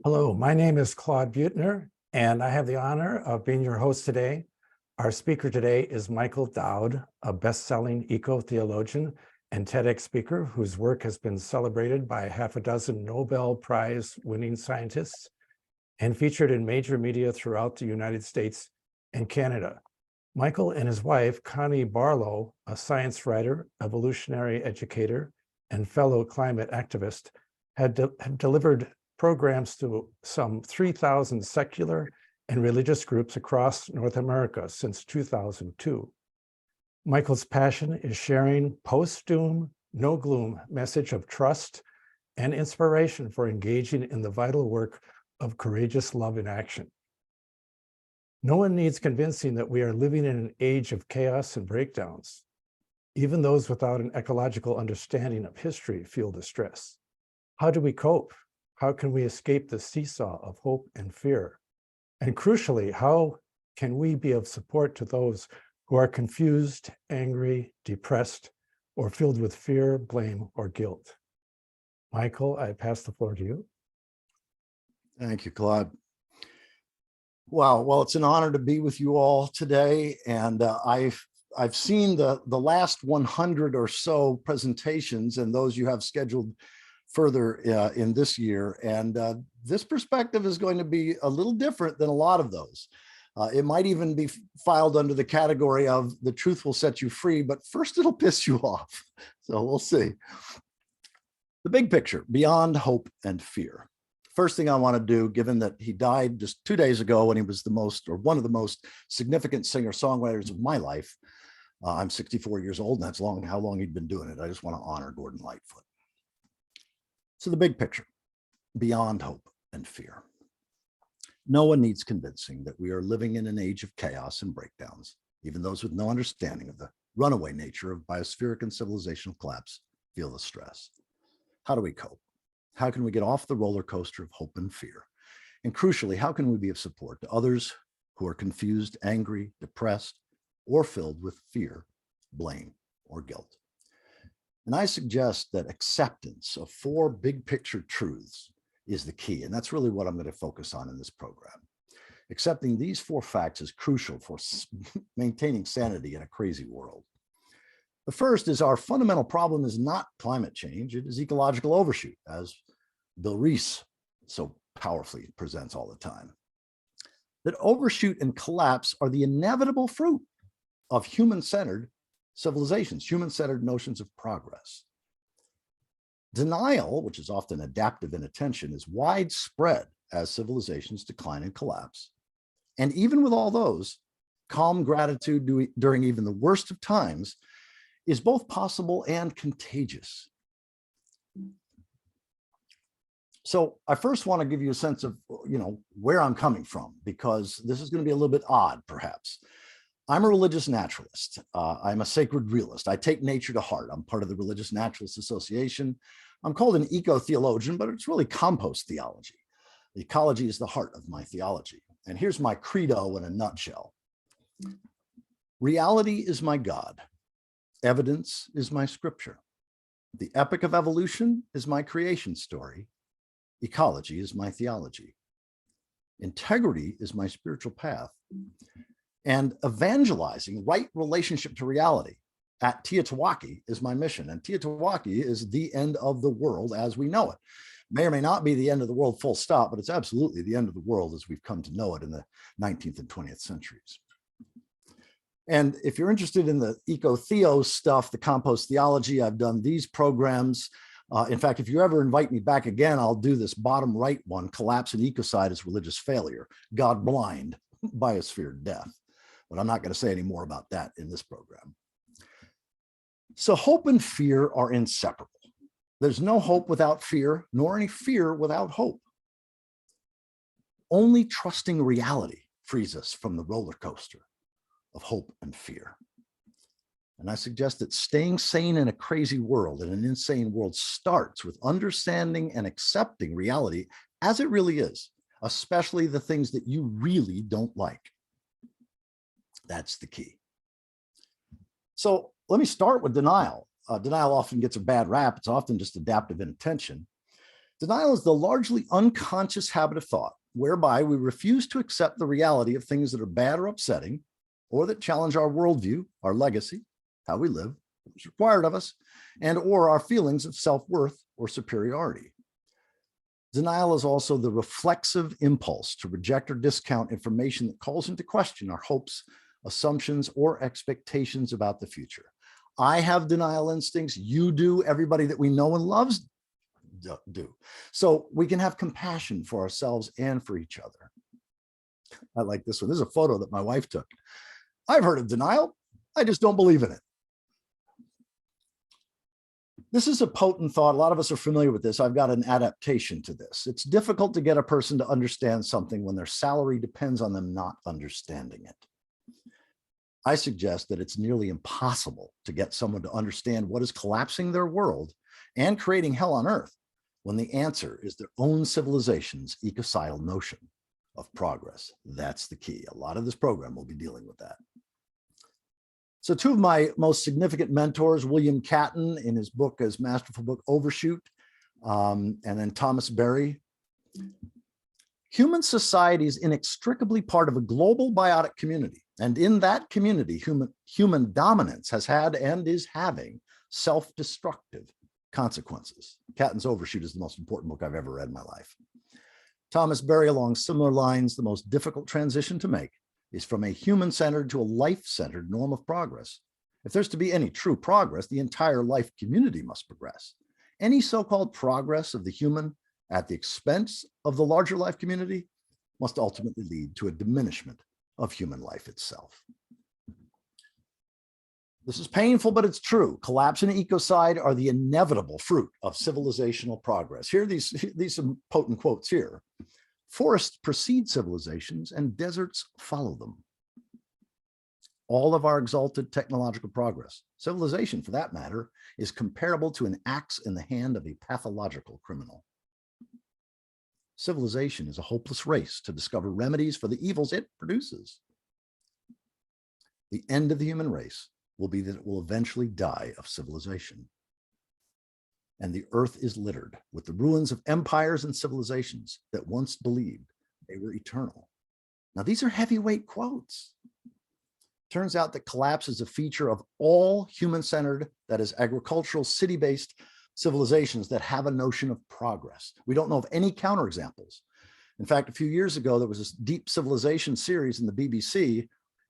Hello, my name is Claude Buettner, and I have the honor of being your host today. Our speaker today is Michael Dowd, a best-selling eco-theologian and TEDx speaker whose work has been celebrated by half a dozen Nobel Prize-winning scientists and featured in major media throughout the United States and Canada. Michael and his wife, Connie Barlow, a science writer, evolutionary educator, and fellow climate activist, have delivered programs to some 3,000 secular and religious groups across North America since 2002. Michael's passion is sharing post-doom, no gloom message of trust and inspiration for engaging in the vital work of courageous love in action. No one needs convincing that we are living in an age of chaos and breakdowns. Even those without an ecological understanding of history feel distress. How do we cope? How can we escape the seesaw of hope and fear? And crucially, how can we be of support to those who are confused, angry, depressed, or filled with fear, blame, or guilt? Michael, I pass the floor to you. Thank you, Claude. Wow, well, it's an honor to be with you all today. And I've seen the last 100 or so presentations and those you have scheduled further in this year. And this perspective is going to be a little different than a lot of those. It might even be filed under the category of the truth will set you free, but first it'll piss you off. So we'll see. The big picture, beyond hope and fear. First thing I want to do, given that he died just 2 days ago when he was one of the most significant singer-songwriters of my life. I'm 64 years old, and that's how long he'd been doing it. I just want to honor Gordon Lightfoot. So the big picture, beyond hope and fear. No one needs convincing that we are living in an age of chaos and breakdowns. Even those with no understanding of the runaway nature of biospheric and civilizational collapse feel the stress. How do we cope? How can we get off the roller coaster of hope and fear? And crucially, how can we be of support to others who are confused, angry, depressed, or filled with fear, blame, or guilt? And I suggest that acceptance of 4 big picture truths is the key. And that's really what I'm going to focus on in this program. Accepting these 4 facts is crucial for maintaining sanity in a crazy world. The first is our fundamental problem is not climate change. It is ecological overshoot, as Bill Reese so powerfully presents all the time. That overshoot and collapse are the inevitable fruit of human-centered civilizations, human-centered notions of progress. Denial, which is often adaptive inattention, is widespread as civilizations decline and collapse. And even with all those, calm gratitude during even the worst of times is both possible and contagious. So I first want to give you a sense of, where I'm coming from, because this is going to be a little bit odd, perhaps. I'm a religious naturalist. I'm a sacred realist. I take nature to heart. I'm part of the Religious Naturalists Association. I'm called an eco-theologian, but it's really compost theology. The ecology is the heart of my theology. And here's my credo in a nutshell. Reality is my God. Evidence is my scripture. The epic of evolution is my creation story. Ecology is my theology. Integrity is my spiritual path. And evangelizing right relationship to reality at Teotihuacan is my mission. And Teotihuacan is the end of the world as we know it. May or may not be the end of the world full stop, but it's absolutely the end of the world as we've come to know it in the 19th and 20th centuries. And if you're interested in the eco-theo stuff, the compost theology, I've done these programs. In fact, if you ever invite me back again, I'll do this bottom right one, collapse and ecocide as religious failure, God blind, biosphere death. But I'm not going to say any more about that in this program. So hope and fear are inseparable. There's no hope without fear, nor any fear without hope. Only trusting reality frees us from the roller coaster of hope and fear. And I suggest that staying sane in a crazy world, in an insane world, starts with understanding and accepting reality as it really is, especially the things that you really don't like. That's the key. So let me start with denial. Denial often gets a bad rap. It's often just adaptive inattention. Denial is the largely unconscious habit of thought whereby we refuse to accept the reality of things that are bad or upsetting, or that challenge our worldview, our legacy, how we live, what's required of us, and or our feelings of self-worth or superiority. Denial is also the reflexive impulse to reject or discount information that calls into question our hopes, assumptions, or expectations about the future. I have denial instincts, you do, everybody that we know and loves do. So we can have compassion for ourselves and for each other. I like this one. This is a photo that my wife took. I've heard of denial. I just don't believe in it. This is a potent thought. A lot of us are familiar with this. I've got an adaptation to this. It's difficult to get a person to understand something when their salary depends on them not understanding it. I suggest that it's nearly impossible to get someone to understand what is collapsing their world and creating hell on earth when the answer is their own civilization's ecocidal notion of progress. That's the key. A lot of this program will be dealing with that. So two of my most significant mentors, William Catton in his book, his masterful book, Overshoot, and then Thomas Berry. Human society is inextricably part of a global biotic community. And in that community, human dominance has had and is having self-destructive consequences. Catton's Overshoot is the most important book I've ever read in my life. Thomas Berry, along similar lines, the most difficult transition to make is from a human-centered to a life-centered norm of progress. If there's to be any true progress, the entire life community must progress. Any so-called progress of the human at the expense of the larger life community must ultimately lead to a diminishment of human life itself. This is painful, but it's true. Collapse and ecocide are the inevitable fruit of civilizational progress. Here, these some potent quotes here. Forests precede civilizations and deserts follow them. All of our exalted technological progress, civilization for that matter, is comparable to an axe in the hand of a pathological criminal. Civilization is a hopeless race to discover remedies for the evils it produces. The end of the human race will be that it will eventually die of civilization. And the earth is littered with the ruins of empires and civilizations that once believed they were eternal. Now, these are heavyweight quotes. Turns out that collapse is a feature of all human-centered, that is agricultural, city-based civilizations that have a notion of progress. We don't know of any counterexamples. In fact, a few years ago, there was this Deep Civilization series in the BBC,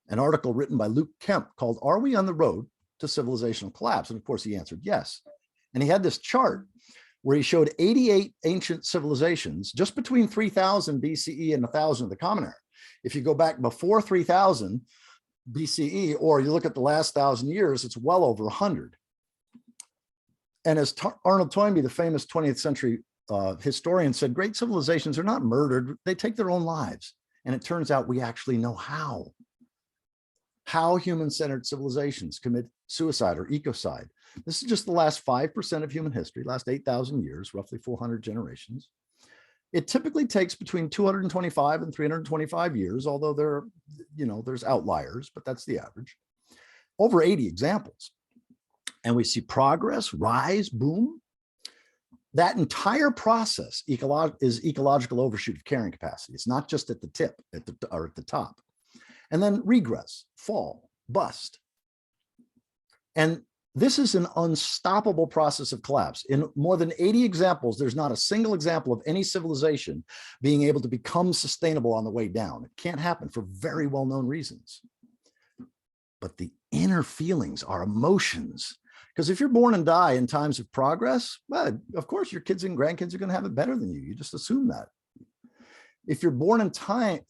an article written by Luke Kemp called, "Are We on the Road to Civilizational Collapse?" And of course, he answered yes. And he had this chart where he showed 88 ancient civilizations just between 3000 BCE and 1000 of the Common Era. If you go back before 3000 BCE, or you look at the last 1,000 years, it's well over 100. And as Arnold Toynbee, the famous 20th century historian, said, great civilizations are not murdered, they take their own lives. And it turns out we actually know how human-centered civilizations commit suicide or ecocide. This is just the last 5% of human history, last 8,000 years, roughly 400 generations. It typically takes between 225 and 325 years, although there's outliers, but that's the average. Over 80 examples. And we see progress, rise, boom. That entire process is ecological overshoot of carrying capacity. It's not just at the tip or at the top. And then regress, fall, bust. And this is an unstoppable process of collapse. In more than 80 examples, there's not a single example of any civilization being able to become sustainable on the way down. It can't happen for very well-known reasons. But the inner feelings, our emotions, because if you're born and die in times of progress, well, of course, your kids and grandkids are going to have it better than you. You just assume that. If you're born and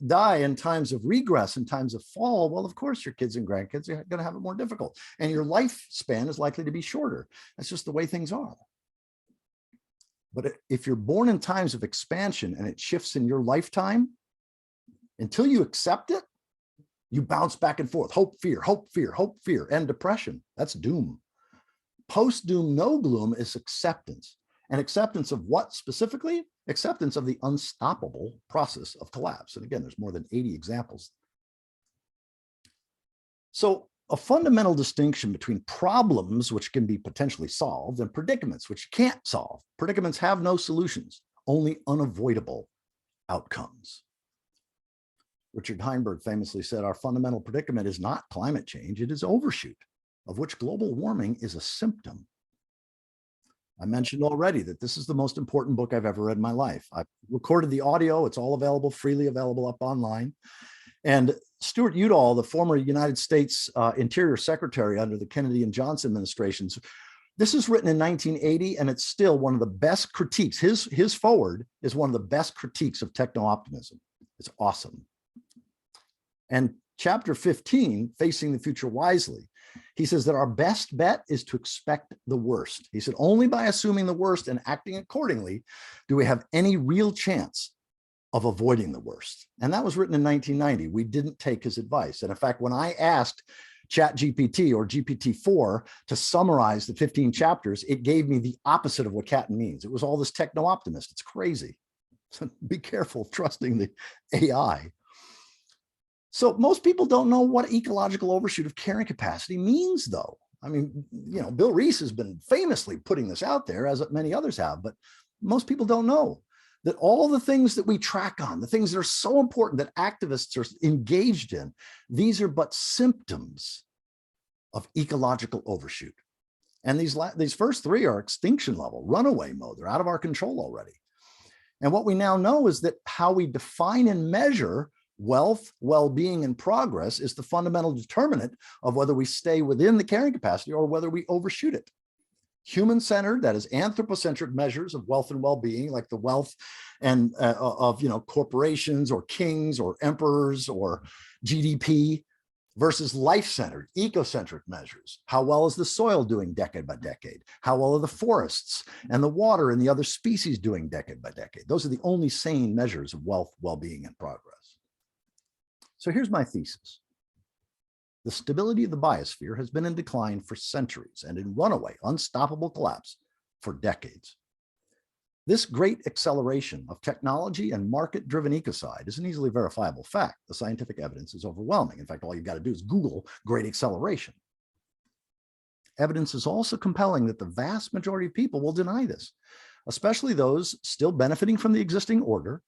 die in times of regress, in times of fall, well, of course, your kids and grandkids are going to have it more difficult. And your lifespan is likely to be shorter. That's just the way things are. But if you're born in times of expansion and it shifts in your lifetime, until you accept it, you bounce back and forth. Hope, fear, hope, fear, hope, fear, and depression. That's doom. Post-doom, no gloom is acceptance. And acceptance of what specifically? Acceptance of the unstoppable process of collapse. And again, there's more than 80 examples. So a fundamental distinction between problems, which can be potentially solved, and predicaments, which you can't solve. Predicaments have no solutions. only unavoidable outcomes. Richard Heinberg famously said, our fundamental predicament is not climate change, it is overshoot, of which global warming is a symptom. I mentioned already that this is the most important book I've ever read in my life. I've recorded the audio. It's all available, freely available up online. And Stuart Udall, the former United States Interior Secretary under the Kennedy and Johnson administrations, this is written in 1980, and it's still one of the best critiques. His foreword is one of the best critiques of techno-optimism. It's awesome. And chapter 15, Facing the Future Wisely, he says that our best bet is to expect the worst. He said, only by assuming the worst and acting accordingly do we have any real chance of avoiding the worst. And that was written in 1990. We didn't take his advice. And in fact, when I asked ChatGPT or GPT-4 to summarize the 15 chapters, it gave me the opposite of what Catton means. It was all this techno-optimist. It's crazy. So be careful trusting the AI. So most people don't know what ecological overshoot of carrying capacity means, though. I mean, you know, Bill Reese has been famously putting this out there, as many others have, but most people don't know that all the things that we track on, the things that are so important that activists are engaged in, these are but symptoms of ecological overshoot. And these first three are extinction level, runaway mode. They're out of our control already. And what we now know is that how we define and measure wealth, well-being, and progress is the fundamental determinant of whether we stay within the carrying capacity or whether we overshoot it. Human-centered, that is anthropocentric measures of wealth and well-being, like the wealth and of corporations or kings or emperors or GDP, versus life-centered, ecocentric measures. How well is the soil doing decade by decade? How well are the forests and the water and the other species doing decade by decade? Those are the only sane measures of wealth, well-being, and progress. So here's my thesis. The stability of the biosphere has been in decline for centuries and in runaway, unstoppable collapse for decades. This great acceleration of technology and market-driven ecocide is an easily verifiable fact. The scientific evidence is overwhelming. In fact, all you've got to do is Google great acceleration. Evidence is also compelling that the vast majority of people will deny this, especially those still benefiting from the existing order,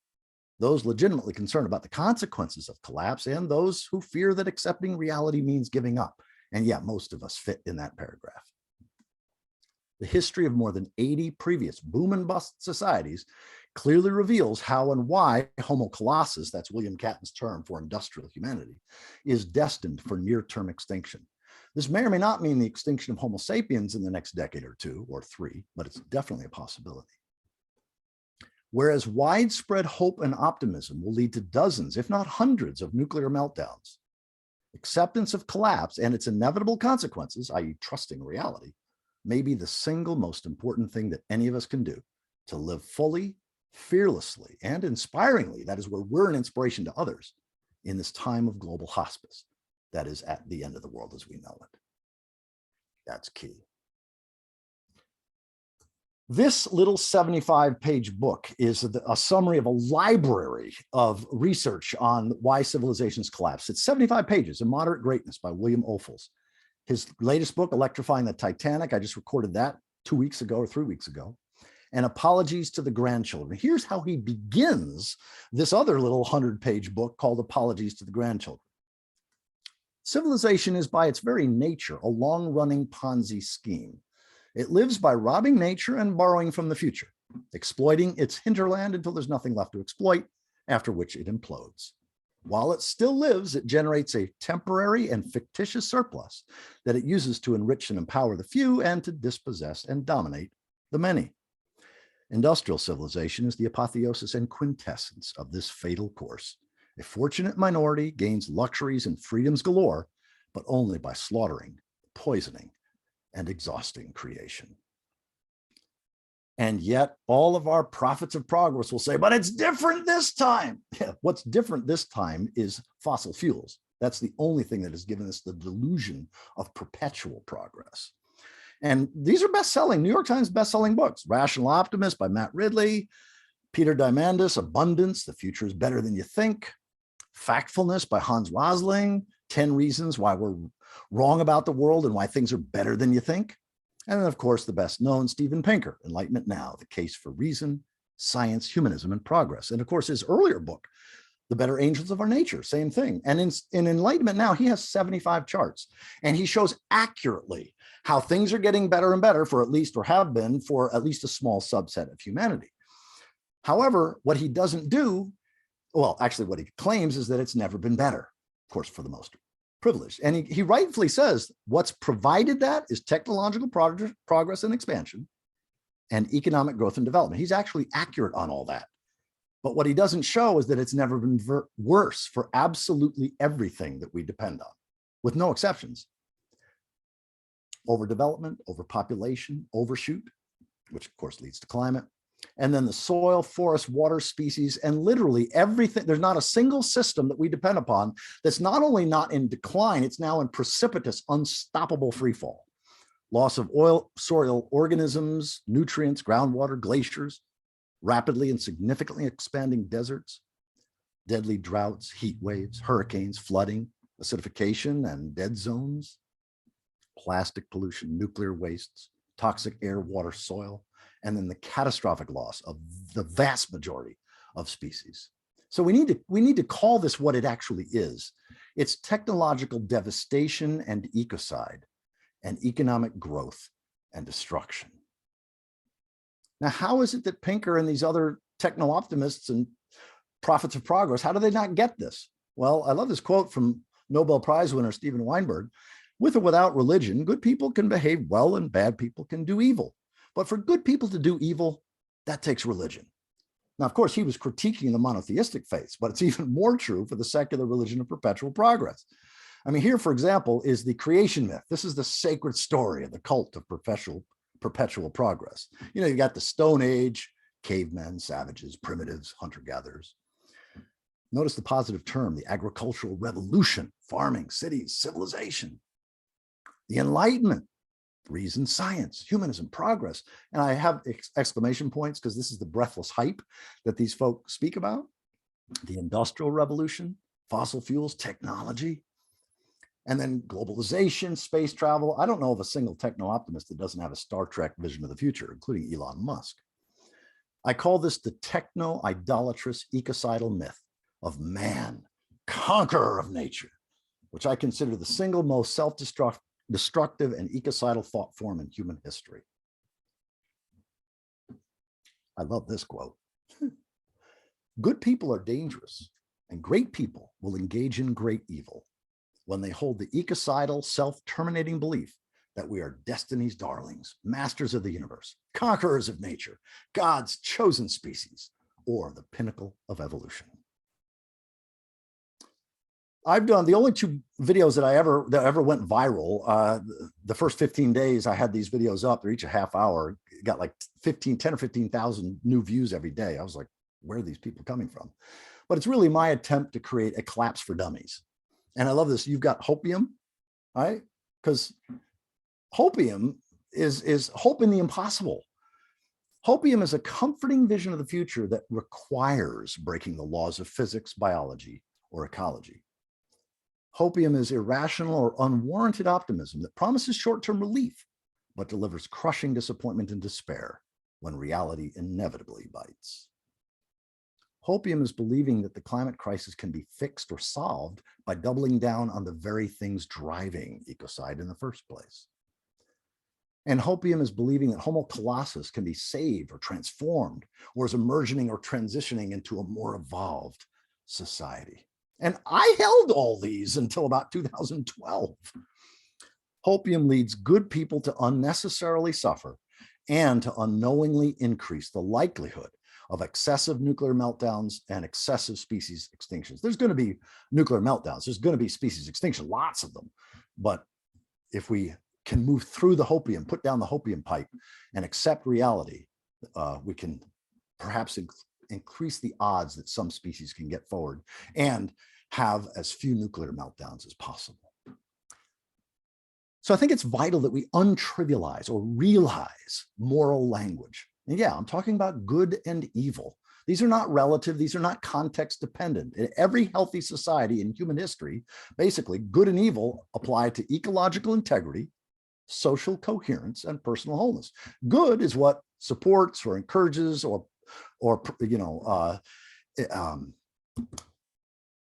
those legitimately concerned about the consequences of collapse, and those who fear that accepting reality means giving up. And yeah, most of us fit in that paragraph. The history of more than 80 previous boom and bust societies clearly reveals how and why Homo colossus, that's William Catton's term for industrial humanity, is destined for near-term extinction. This may or may not mean the extinction of Homo sapiens in the next decade or two or three, but it's definitely a possibility. Whereas widespread hope and optimism will lead to dozens, if not hundreds, of nuclear meltdowns, acceptance of collapse and its inevitable consequences, i.e. trusting reality, may be the single most important thing that any of us can do to live fully, fearlessly, and inspiringly, that is where we're an inspiration to others, in this time of global hospice, that is at the end of the world as we know it. That's key. This little 75-page book is a summary of a library of research on why civilizations collapse. It's 75 pages, A Moderate Greatness by William Ophuls. His latest book, Electrifying the Titanic, I just recorded that 2 weeks ago or 3 weeks ago, and Apologies to the Grandchildren. Here's how he begins this other little 100-page book called Apologies to the Grandchildren. Civilization is by its very nature a long-running Ponzi scheme. It lives by robbing nature and borrowing from the future, exploiting its hinterland until there's nothing left to exploit, after which it implodes. While it still lives, it generates a temporary and fictitious surplus that it uses to enrich and empower the few and to dispossess and dominate the many. Industrial civilization is the apotheosis and quintessence of this fatal course. A fortunate minority gains luxuries and freedoms galore, but only by slaughtering, poisoning, and exhausting creation. And yet all of our prophets of progress will say, but it's different this time. Yeah, what's different this time is fossil fuels. That's the only thing that has given us the delusion of perpetual progress. And these are best-selling, New York Times best-selling books. Rational Optimist by Matt Ridley, Peter Diamandis, Abundance, The Future is Better Than You Think, Factfulness by Hans Rosling, 10 Reasons Why We're Wrong About the World and Why Things Are Better Than You Think. And then, of course, the best known, Steven Pinker, Enlightenment Now, The Case for Reason Science, Humanism, and Progress. And of course, his earlier book, The Better Angels of Our Nature, same thing. And in Enlightenment Now, he has 75 charts, and he shows accurately how things are getting better and better for at least, or have been for at least a small subset of humanity. However, what he doesn't do, well, actually what he claims is that it's never been better, of course, for the most privileged. And he rightfully says what's provided that is technological progress and expansion and economic growth and development. He's actually accurate on all that. But what he doesn't show is that it's never been worse for absolutely everything that we depend on, with no exceptions. Overdevelopment, overpopulation, overshoot, which of course leads to climate, and then the soil, forest, water, species, and literally everything. There's not a single system that we depend upon that's not only not in decline, it's now in precipitous, unstoppable freefall. Loss of oil, soil organisms, nutrients, groundwater, glaciers, rapidly and significantly expanding deserts, deadly droughts, heat waves, hurricanes, flooding, acidification and dead zones, plastic pollution, nuclear wastes, toxic air, water, soil, and then the catastrophic loss of the vast majority of species. So we need to call this what it actually is. It's technological devastation and ecocide, and economic growth and destruction. Now, how is it that Pinker and these other techno-optimists and prophets of progress, how do they not get this? Well, I love this quote from Nobel Prize winner Steven Weinberg: with or without religion, good people can behave well and bad people can do evil. But for good people to do evil, that takes religion. Now, of course, he was critiquing the monotheistic faiths, but it's even more true for the secular religion of perpetual progress. I mean, here, for example, is the creation myth. This is the sacred story of the cult of perpetual progress. You know, you got the Stone Age, cavemen, savages, primitives, hunter-gatherers. Notice the positive term, the agricultural revolution, farming, cities, civilization. The Enlightenment, reason, science, humanism, progress. And I have exclamation points because this is the breathless hype that these folks speak about. The Industrial Revolution, fossil fuels, technology, and then globalization, space travel. I don't know of a single techno-optimist that doesn't have a Star Trek vision of the future, including Elon Musk. I call this the techno-idolatrous ecocidal myth of man, conqueror of nature, which I consider the single most self-destructive and ecocidal thought form in human history. I love this quote. Good people are dangerous, and great people will engage in great evil when they hold the ecocidal, self-terminating belief that we are destiny's darlings, masters of the universe, conquerors of nature, God's chosen species, or the pinnacle of evolution. I've done the only two videos that ever went viral. The first 15 days I had these videos up, they're each a half hour, got like 10 or 15,000 new views every day. I was like, where are these people coming from? But it's really my attempt to create a collapse for dummies. And I love this. You've got hopium, right? Because hopium is hope in the impossible. Hopium is a comforting vision of the future that requires breaking the laws of physics, biology, or ecology. Hopium is irrational or unwarranted optimism that promises short-term relief, but delivers crushing disappointment and despair when reality inevitably bites. Hopium is believing that the climate crisis can be fixed or solved by doubling down on the very things driving ecocide in the first place. And hopium is believing that Homo colossus can be saved or transformed, or is emerging or transitioning into a more evolved society. And I held all these until about 2012. Hopium leads good people to unnecessarily suffer and to unknowingly increase the likelihood of excessive nuclear meltdowns and excessive species extinctions. There's going to be nuclear meltdowns. There's going to be species extinction, lots of them. But if we can move through the hopium, put down the hopium pipe and accept reality, we can perhaps increase the odds that some species can get forward and have as few nuclear meltdowns as possible. So I think it's vital that we untrivialize or realize moral language. And yeah, I'm talking about good and evil. These are not relative. These are not context dependent. In every healthy society in human history, basically good and evil apply to ecological integrity, social coherence, and personal wholeness. Good is what supports or encourages or or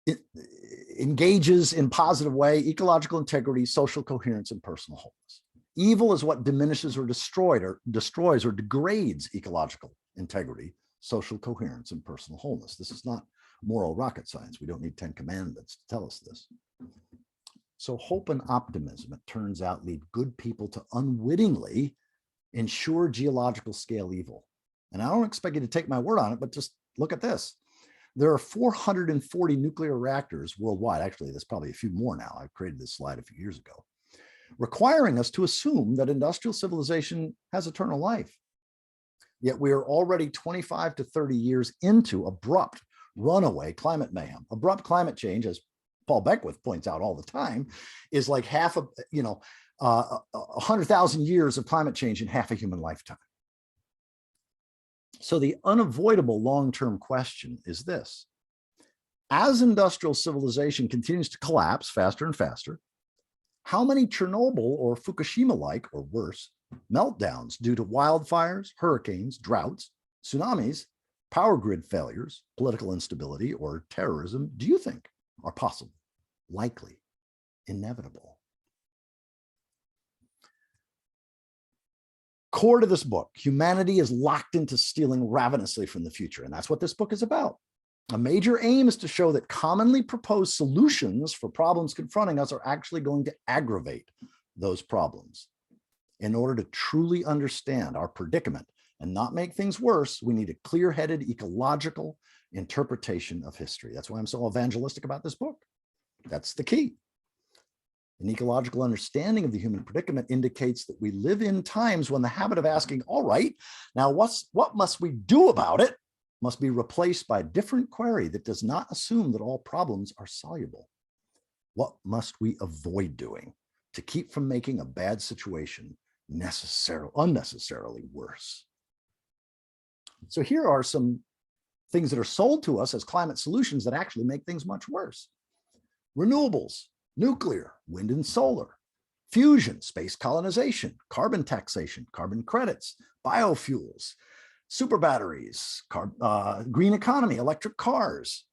it engages in positive way, ecological integrity, social coherence, and personal wholeness. Evil is what diminishes or destroys or degrades ecological integrity, social coherence, and personal wholeness. This is not moral rocket science. We don't need 10 commandments to tell us this. So hope and optimism, it turns out, lead good people to unwittingly ensure geological scale evil. And I don't expect you to take my word on it, but just look at this. There are 440 nuclear reactors worldwide. Actually, there's probably a few more now. I created this slide a few years ago, requiring us to assume that industrial civilization has eternal life. Yet we are already 25 to 30 years into abrupt runaway climate mayhem. Abrupt climate change, as Paul Beckwith points out all the time, is like half of, 100,000 years of climate change in half a human lifetime. So the unavoidable long-term question is this: as industrial civilization continues to collapse faster and faster, how many Chernobyl or Fukushima-like or worse meltdowns due to wildfires, hurricanes, droughts, tsunamis, power grid failures, political instability, or terrorism do you think are possible, likely, inevitable? Core to this book, humanity is locked into stealing ravenously from the future, and that's what this book is about. A major aim is to show that commonly proposed solutions for problems confronting us are actually going to aggravate those problems. In order to truly understand our predicament and not make things worse, we need a clear-headed ecological interpretation of history. That's why I'm so evangelistic about this book. That's the key. An ecological understanding of the human predicament indicates that we live in times when the habit of asking, all right, now what must we do about it, must be replaced by a different query that does not assume that all problems are soluble. What must we avoid doing to keep from making a bad situation unnecessarily worse? So here are some things that are sold to us as climate solutions that actually make things much worse. Renewables, nuclear, wind and solar, fusion, space colonization, carbon taxation, carbon credits, biofuels, super batteries, green economy, electric cars.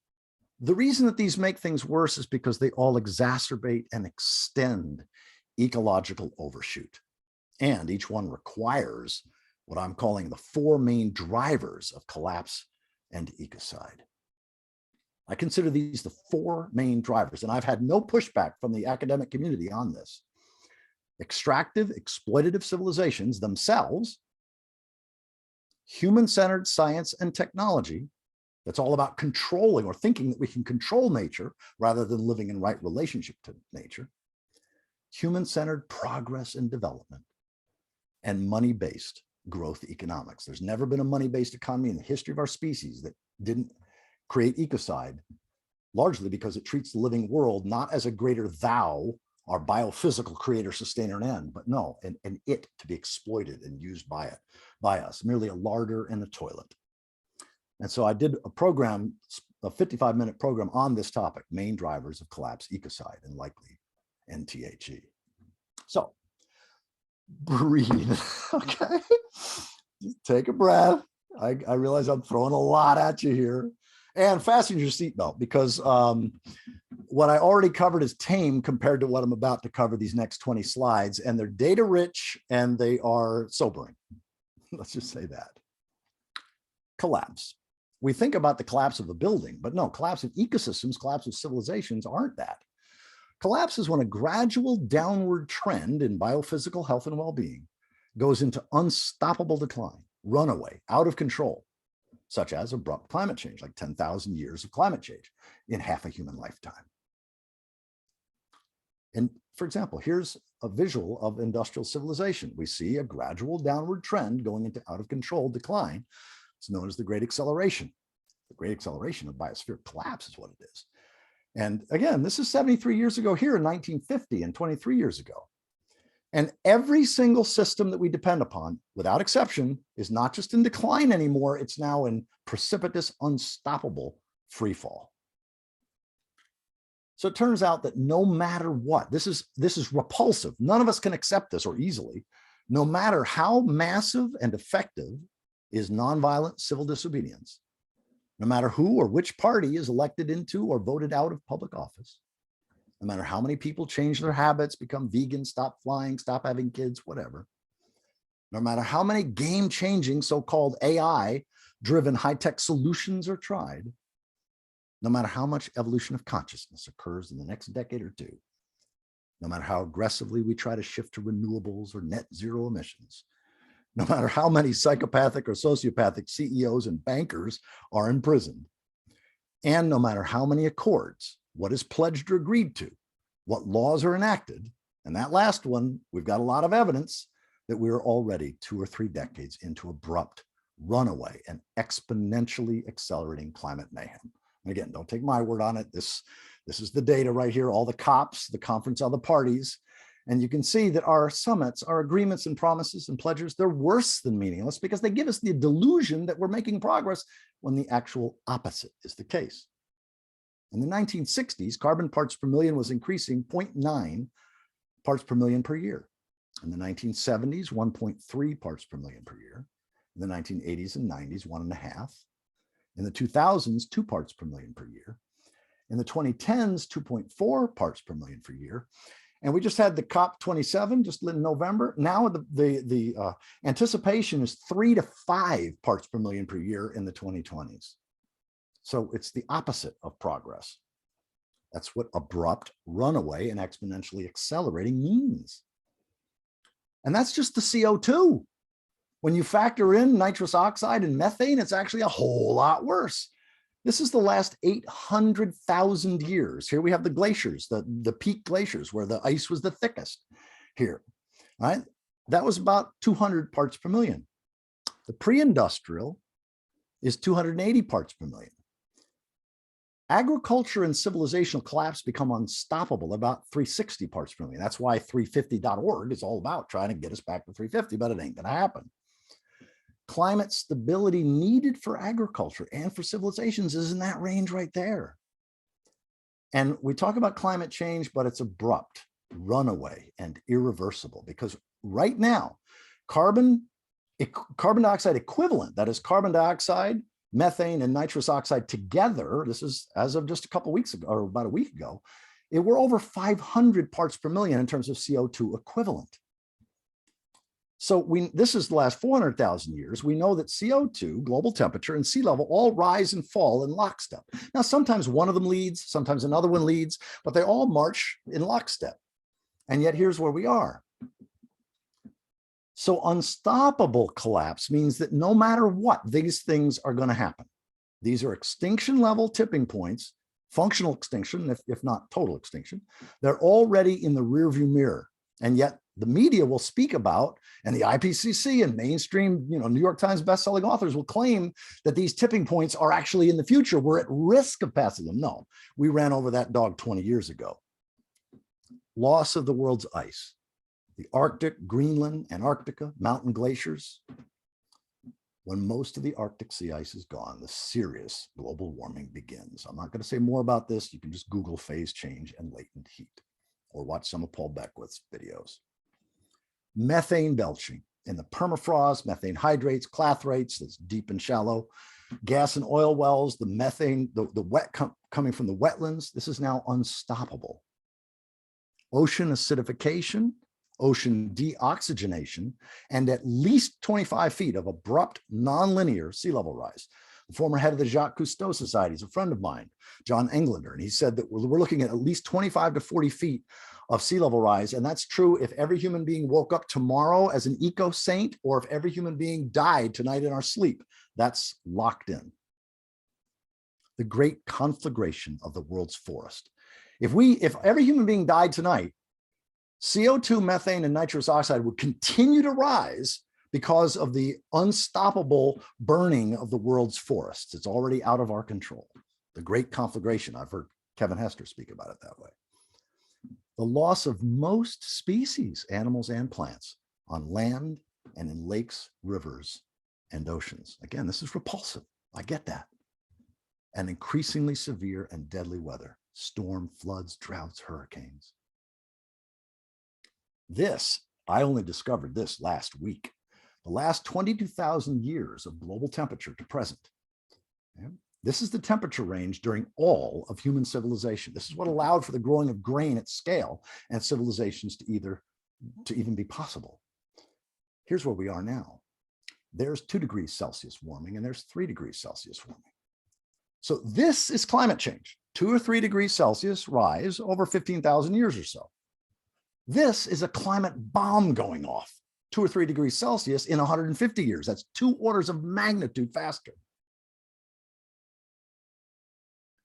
The reason that these make things worse is because they all exacerbate and extend ecological overshoot. And each one requires what I'm calling the four main drivers of collapse and ecocide. I consider these the four main drivers, and I've had no pushback from the academic community on this. Extractive, exploitative civilizations themselves, human-centered science and technology, that's all about controlling or thinking that we can control nature rather than living in right relationship to nature, human-centered progress and development, and money-based growth economics. There's never been a money-based economy in the history of our species that didn't create ecocide, largely because it treats the living world not as a greater thou, our biophysical creator, sustainer, and end, but no, an it to be exploited and used by us, merely a larder and a toilet. And so I did a program, a 55-minute program on this topic, main drivers of collapse, ecocide, and likely NTHE. So breathe, okay? Just take a breath. I realize I'm throwing a lot at you here. And fasten your seatbelt, because what I already covered is tame compared to what I'm about to cover these next 20 slides, and they're data rich and they are sobering. Let's just say that. Collapse. We think about the collapse of a building, but no, collapse of ecosystems, collapse of civilizations aren't that. Collapse is when a gradual downward trend in biophysical health and well-being goes into unstoppable decline, runaway, out of control, such as abrupt climate change, like 10,000 years of climate change in half a human lifetime. And for example, here's a visual of industrial civilization. We see a gradual downward trend going into out of control decline. It's known as the Great Acceleration. The Great Acceleration of biospheric collapse is what it is. And again, this is 73 years ago here in 1950 and 23 years ago. And every single system that we depend upon, without exception, is not just in decline anymore, it's now in precipitous, unstoppable free fall. So it turns out that no matter what, this is repulsive. None of us can accept this or easily. No matter how massive and effective is nonviolent civil disobedience, no matter who or which party is elected into or voted out of public office, no matter how many people change their habits, become vegan, stop flying, stop having kids, whatever, no matter how many game-changing so-called AI-driven high-tech solutions are tried, no matter how much evolution of consciousness occurs in the next decade or two, no matter how aggressively we try to shift to renewables or net zero emissions, no matter how many psychopathic or sociopathic CEOs and bankers are imprisoned, and no matter how many accords, what is pledged or agreed to, what laws are enacted, and that last one, we've got a lot of evidence that we are already 2 or 3 decades into abrupt, runaway, and exponentially accelerating climate mayhem. And again, don't take my word on it. This is the data right here, all the COPs, the Conference of the Parties. And you can see that our summits, our agreements and promises and pledges, they're worse than meaningless because they give us the delusion that we're making progress when the actual opposite is the case. In the 1960s, carbon parts per million was increasing 0.9 parts per million per year. In the 1970s, 1.3 parts per million per year. In the 1980s and 90s, 1.5. In the 2000s, 2 parts per million per year. In the 2010s, 2.4 parts per million per year. And we just had the COP27 just in November. Now the anticipation is 3 to 5 parts per million per year in the 2020s. So it's the opposite of progress. That's what abrupt, runaway, and exponentially accelerating means. And that's just the CO2. When you factor in nitrous oxide and methane, it's actually a whole lot worse. This is the last 800,000 years. Here we have the glaciers, the peak glaciers where the ice was the thickest here, right? That was about 200 parts per million. The pre-industrial is 280 parts per million. Agriculture and civilizational collapse become unstoppable about 360 parts per million. That's why 350.org is all about trying to get us back to 350, but it ain't gonna happen. Climate stability needed for agriculture and for civilizations is in that range right there. And we talk about climate change, but it's abrupt, runaway, and irreversible because right now, carbon dioxide equivalent, that is carbon dioxide, methane, and nitrous oxide together, this is as of just a couple of weeks ago, or about a week ago, we're over 500 parts per million in terms of CO2 equivalent. So this is the last 400,000 years. We know that CO2, global temperature, and sea level all rise and fall in lockstep. Now, sometimes one of them leads, sometimes another one leads, but they all march in lockstep. And yet here's where we are. So unstoppable collapse means that no matter what, these things are going to happen. These are extinction level tipping points, functional extinction, if not total extinction. They're already in the rearview mirror. And yet the media will speak about, and the IPCC and mainstream, New York Times bestselling authors will claim that these tipping points are actually in the future. We're at risk of passing them. No, we ran over that dog 20 years ago. Loss of the world's ice, the Arctic, Greenland, Antarctica, mountain glaciers. When most of the Arctic sea ice is gone, the serious global warming begins. I'm not going to say more about this. You can just Google phase change and latent heat, or watch some of Paul Beckwith's videos. Methane belching in the permafrost, methane hydrates, clathrates, that's deep and shallow, gas and oil wells, the methane, the wet coming from the wetlands. This is now unstoppable. Ocean acidification, ocean deoxygenation, and at least 25 feet of abrupt, nonlinear sea level rise. The former head of the Jacques Cousteau Society is a friend of mine, John Englander, and he said that we're looking at least 25 to 40 feet of sea level rise. And that's true if every human being woke up tomorrow as an eco-saint, or if every human being died tonight in our sleep. That's locked in. The great conflagration of the world's forest. If every human being died tonight, CO2, methane, and nitrous oxide would continue to rise because of the unstoppable burning of the world's forests. It's already out of our control. The great conflagration. I've heard Kevin Hester speak about it that way. The loss of most species, animals and plants, on land and in lakes, rivers, and oceans. Again, this is repulsive. I get that. And increasingly severe and deadly weather, storm, floods, droughts, hurricanes. I only discovered this last week. The last 22,000 years of global temperature to present. Okay? This is the temperature range during all of human civilization. This is what allowed for the growing of grain at scale and civilizations to even be possible. Here's where we are now. There's 2 degrees Celsius warming and there's 3 degrees Celsius warming. So this is climate change, 2 or 3 degrees Celsius rise over 15,000 years or so. This is a climate bomb going off, 2 or 3 degrees Celsius in 150 years. That's 2 orders of magnitude faster.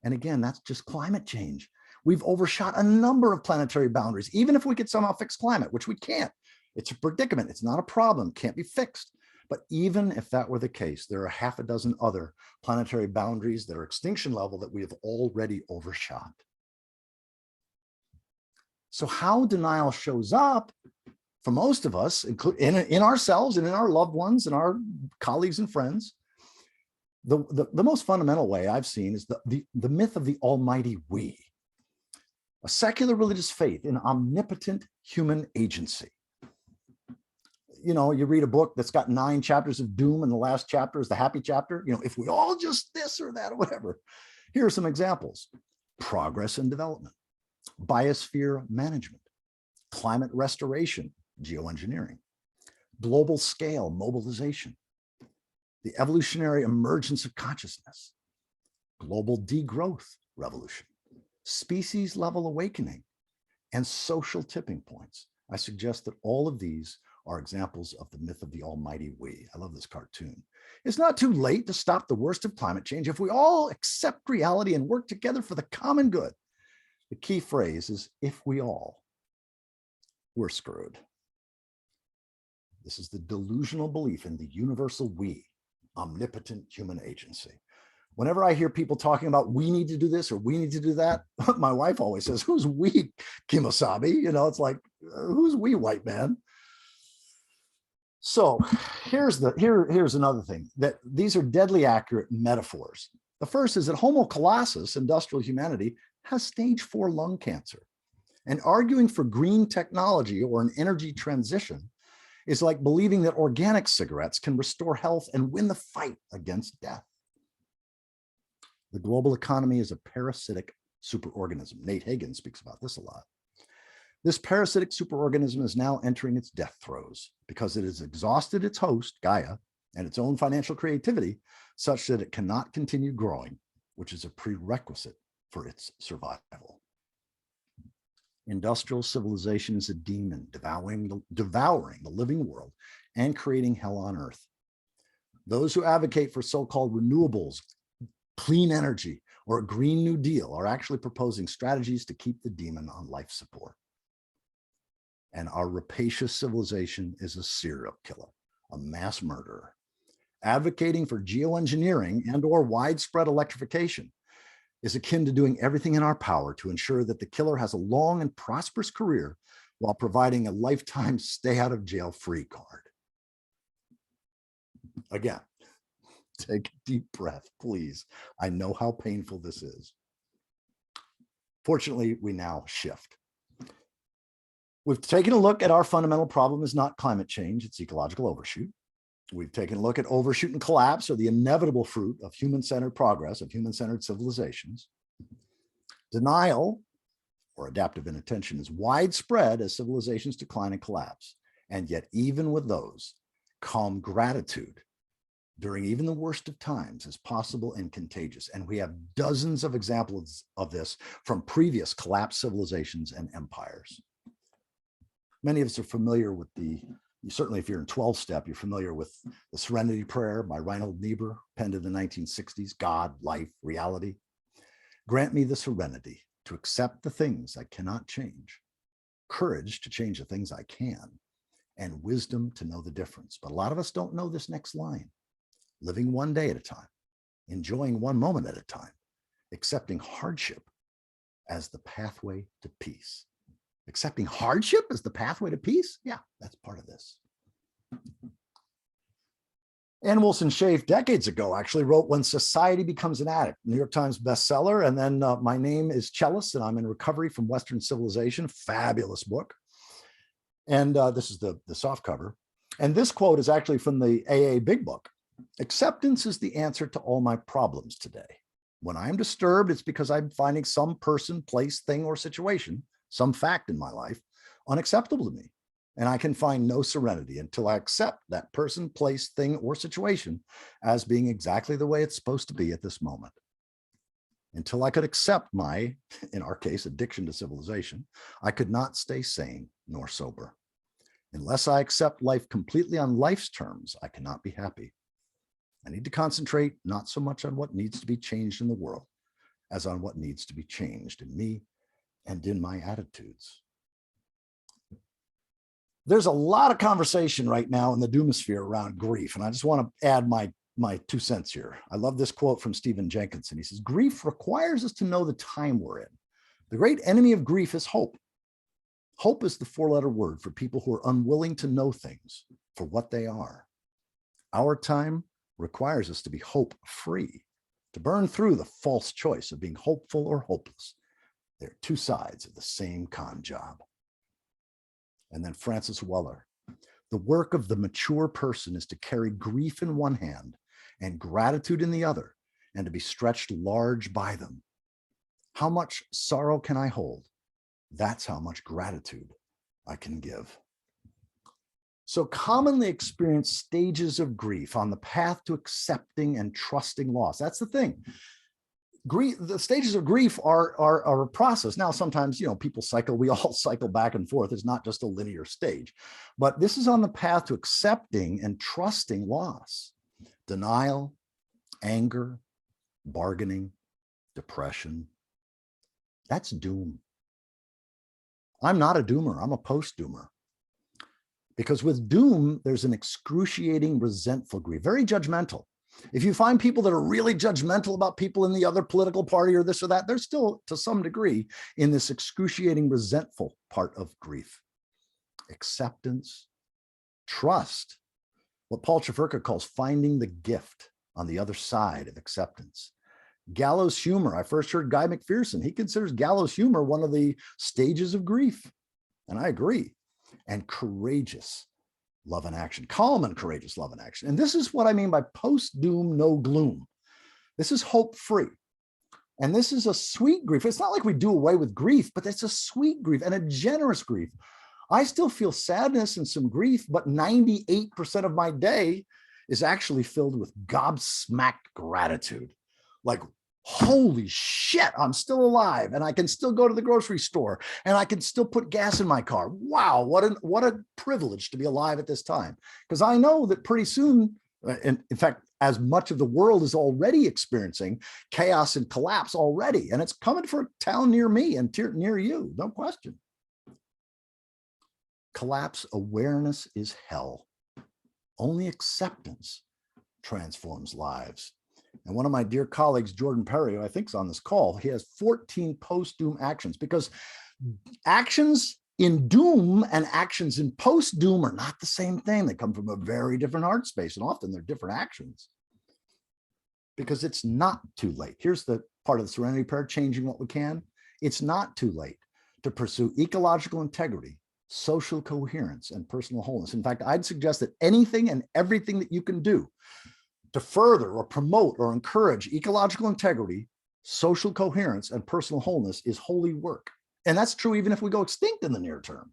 And again, that's just climate change. We've overshot a number of planetary boundaries, even if we could somehow fix climate, which we can't. It's a predicament. It's not a problem. Can't be fixed. But even if that were the case, there are half a dozen other planetary boundaries that are extinction level that we have already overshot. So how denial shows up for most of us, including in ourselves and in our loved ones and our colleagues and friends, the most fundamental way I've seen is the myth of the almighty we, a secular religious faith in omnipotent human agency. You know, you read a book that's got 9 chapters of doom and the last chapter is the happy chapter. You know, if we all just this or that or whatever. Here are some examples: progress and development, biosphere management, climate restoration, geoengineering, global scale mobilization, the evolutionary emergence of consciousness, global degrowth revolution, species level awakening, and social tipping points. I suggest that all of these are examples of the myth of the almighty we. I love this cartoon. It's not too late to stop the worst of climate change if we all accept reality and work together for the common good. The key phrase is if we all. We're screwed. This is the delusional belief in the universal we, omnipotent human agency. Whenever I hear people talking about we need to do this or we need to do that, my wife always says, who's we, Kimosabe? You know, it's like, who's we, white man? So here's another thing, that these are deadly accurate metaphors. The first is that Homo colossus, industrial humanity, has stage 4 lung cancer. And arguing for green technology or an energy transition is like believing that organic cigarettes can restore health and win the fight against death. The global economy is a parasitic superorganism. Nate Hagen speaks about this a lot. This parasitic superorganism is now entering its death throes because it has exhausted its host, Gaia, and its own financial creativity such that it cannot continue growing, which is a prerequisite for its survival. Industrial civilization is a demon devouring the living world and creating hell on earth. Those who advocate for so-called renewables, clean energy, or a Green New Deal are actually proposing strategies to keep the demon on life support. And our rapacious civilization is a serial killer, a mass murderer. Advocating for geoengineering and/or widespread electrification is akin to doing everything in our power to ensure that the killer has a long and prosperous career while providing a lifetime stay out of jail free card. Again, take a deep breath, please. I know how painful this is. Fortunately, we now shift. We've taken a look at our fundamental problem is not climate change, it's ecological overshoot. We've taken a look at overshoot and collapse, or the inevitable fruit of human-centered progress, of human-centered civilizations. Denial, or adaptive inattention, is widespread as civilizations decline and collapse. And yet, even with those, calm gratitude during even the worst of times is possible and contagious. And we have dozens of examples of this from previous collapsed civilizations and empires. Many of us are familiar with certainly if you're in 12-step, you're familiar with the Serenity Prayer by Reinhold Niebuhr, penned in the 1960s, God, life, reality. Grant me the serenity to accept the things I cannot change, courage to change the things I can, and wisdom to know the difference. But a lot of us don't know this next line. Living one day at a time, enjoying one moment at a time, accepting hardship as the pathway to peace. Accepting hardship as the pathway to peace? Yeah, that's part of this. Ann Wilson Schaaf, decades ago, actually wrote When Society Becomes an Addict, New York Times bestseller. And then My Name is Cellist and I'm in Recovery from Western Civilization. Fabulous book. And this is the soft cover. And this quote is actually from the AA Big Book. Acceptance is the answer to all my problems today. When I am disturbed, it's because I'm finding some person, place, thing, or situation, some fact in my life, unacceptable to me. And I can find no serenity until I accept that person, place, thing, or situation as being exactly the way it's supposed to be at this moment. Until I could accept my, in our case, addiction to civilization, I could not stay sane nor sober. Unless I accept life completely on life's terms, I cannot be happy. I need to concentrate not so much on what needs to be changed in the world as on what needs to be changed in me and in my attitudes. There's a lot of conversation right now in the doomosphere around grief, and I just want to add my 2 cents here. I love this quote from Stephen Jenkinson. He says, grief requires us to know the time we're in. The great enemy of grief is hope. Hope is the 4-letter word for people who are unwilling to know things for what they are. Our time requires us to be hope-free, to burn through the false choice of being hopeful or hopeless. They're 2 sides of the same con job. And then Francis Weller, the work of the mature person is to carry grief in one hand and gratitude in the other, and to be stretched large by them. How much sorrow can I hold? That's how much gratitude I can give. So commonly experienced stages of grief on the path to accepting and trusting loss. That's the thing. Grief, the stages of grief are a process. Now, sometimes, people cycle, we all cycle back and forth. It's not just a linear stage, but this is on the path to accepting and trusting loss. Denial, anger, bargaining, depression. That's doom. I'm not a doomer. I'm a post-doomer. Because with doom, there's an excruciating, resentful grief, very judgmental. If you find people that are really judgmental about people in the other political party or this or that, they're still, to some degree, in this excruciating, resentful part of grief. Acceptance, trust, what Paul Chafurka calls finding the gift on the other side of acceptance. Gallows humor. I first heard Guy McPherson. He considers gallows humor one of the stages of grief. And I agree. And courageous love and action, calm and courageous love and action. And this is what I mean by post-doom, no gloom. This is hope-free. And this is a sweet grief. It's not like we do away with grief, but it's a sweet grief and a generous grief. I still feel sadness and some grief, but 98% of my day is actually filled with gobsmacked gratitude. Like, holy shit, I'm still alive and I can still go to the grocery store and I can still put gas in my car. Wow, what a privilege to be alive at this time. Because I know that pretty soon, and in fact, as much of the world is already experiencing chaos and collapse already, and it's coming for a town near me and near you, no question. Collapse awareness is hell. Only acceptance transforms lives. And one of my dear colleagues, Jordan Perry, who I think is on this call, he has 14 post-doom actions, because actions in doom and actions in post-doom are not the same thing. They come from a very different heart space, and often they're different actions. Because it's not too late. Here's the part of the Serenity Prayer, changing what we can. It's not too late to pursue ecological integrity, social coherence, and personal wholeness. In fact, I'd suggest that anything and everything that you can do to further or promote or encourage ecological integrity, social coherence, and personal wholeness is holy work. And that's true even if we go extinct in the near term.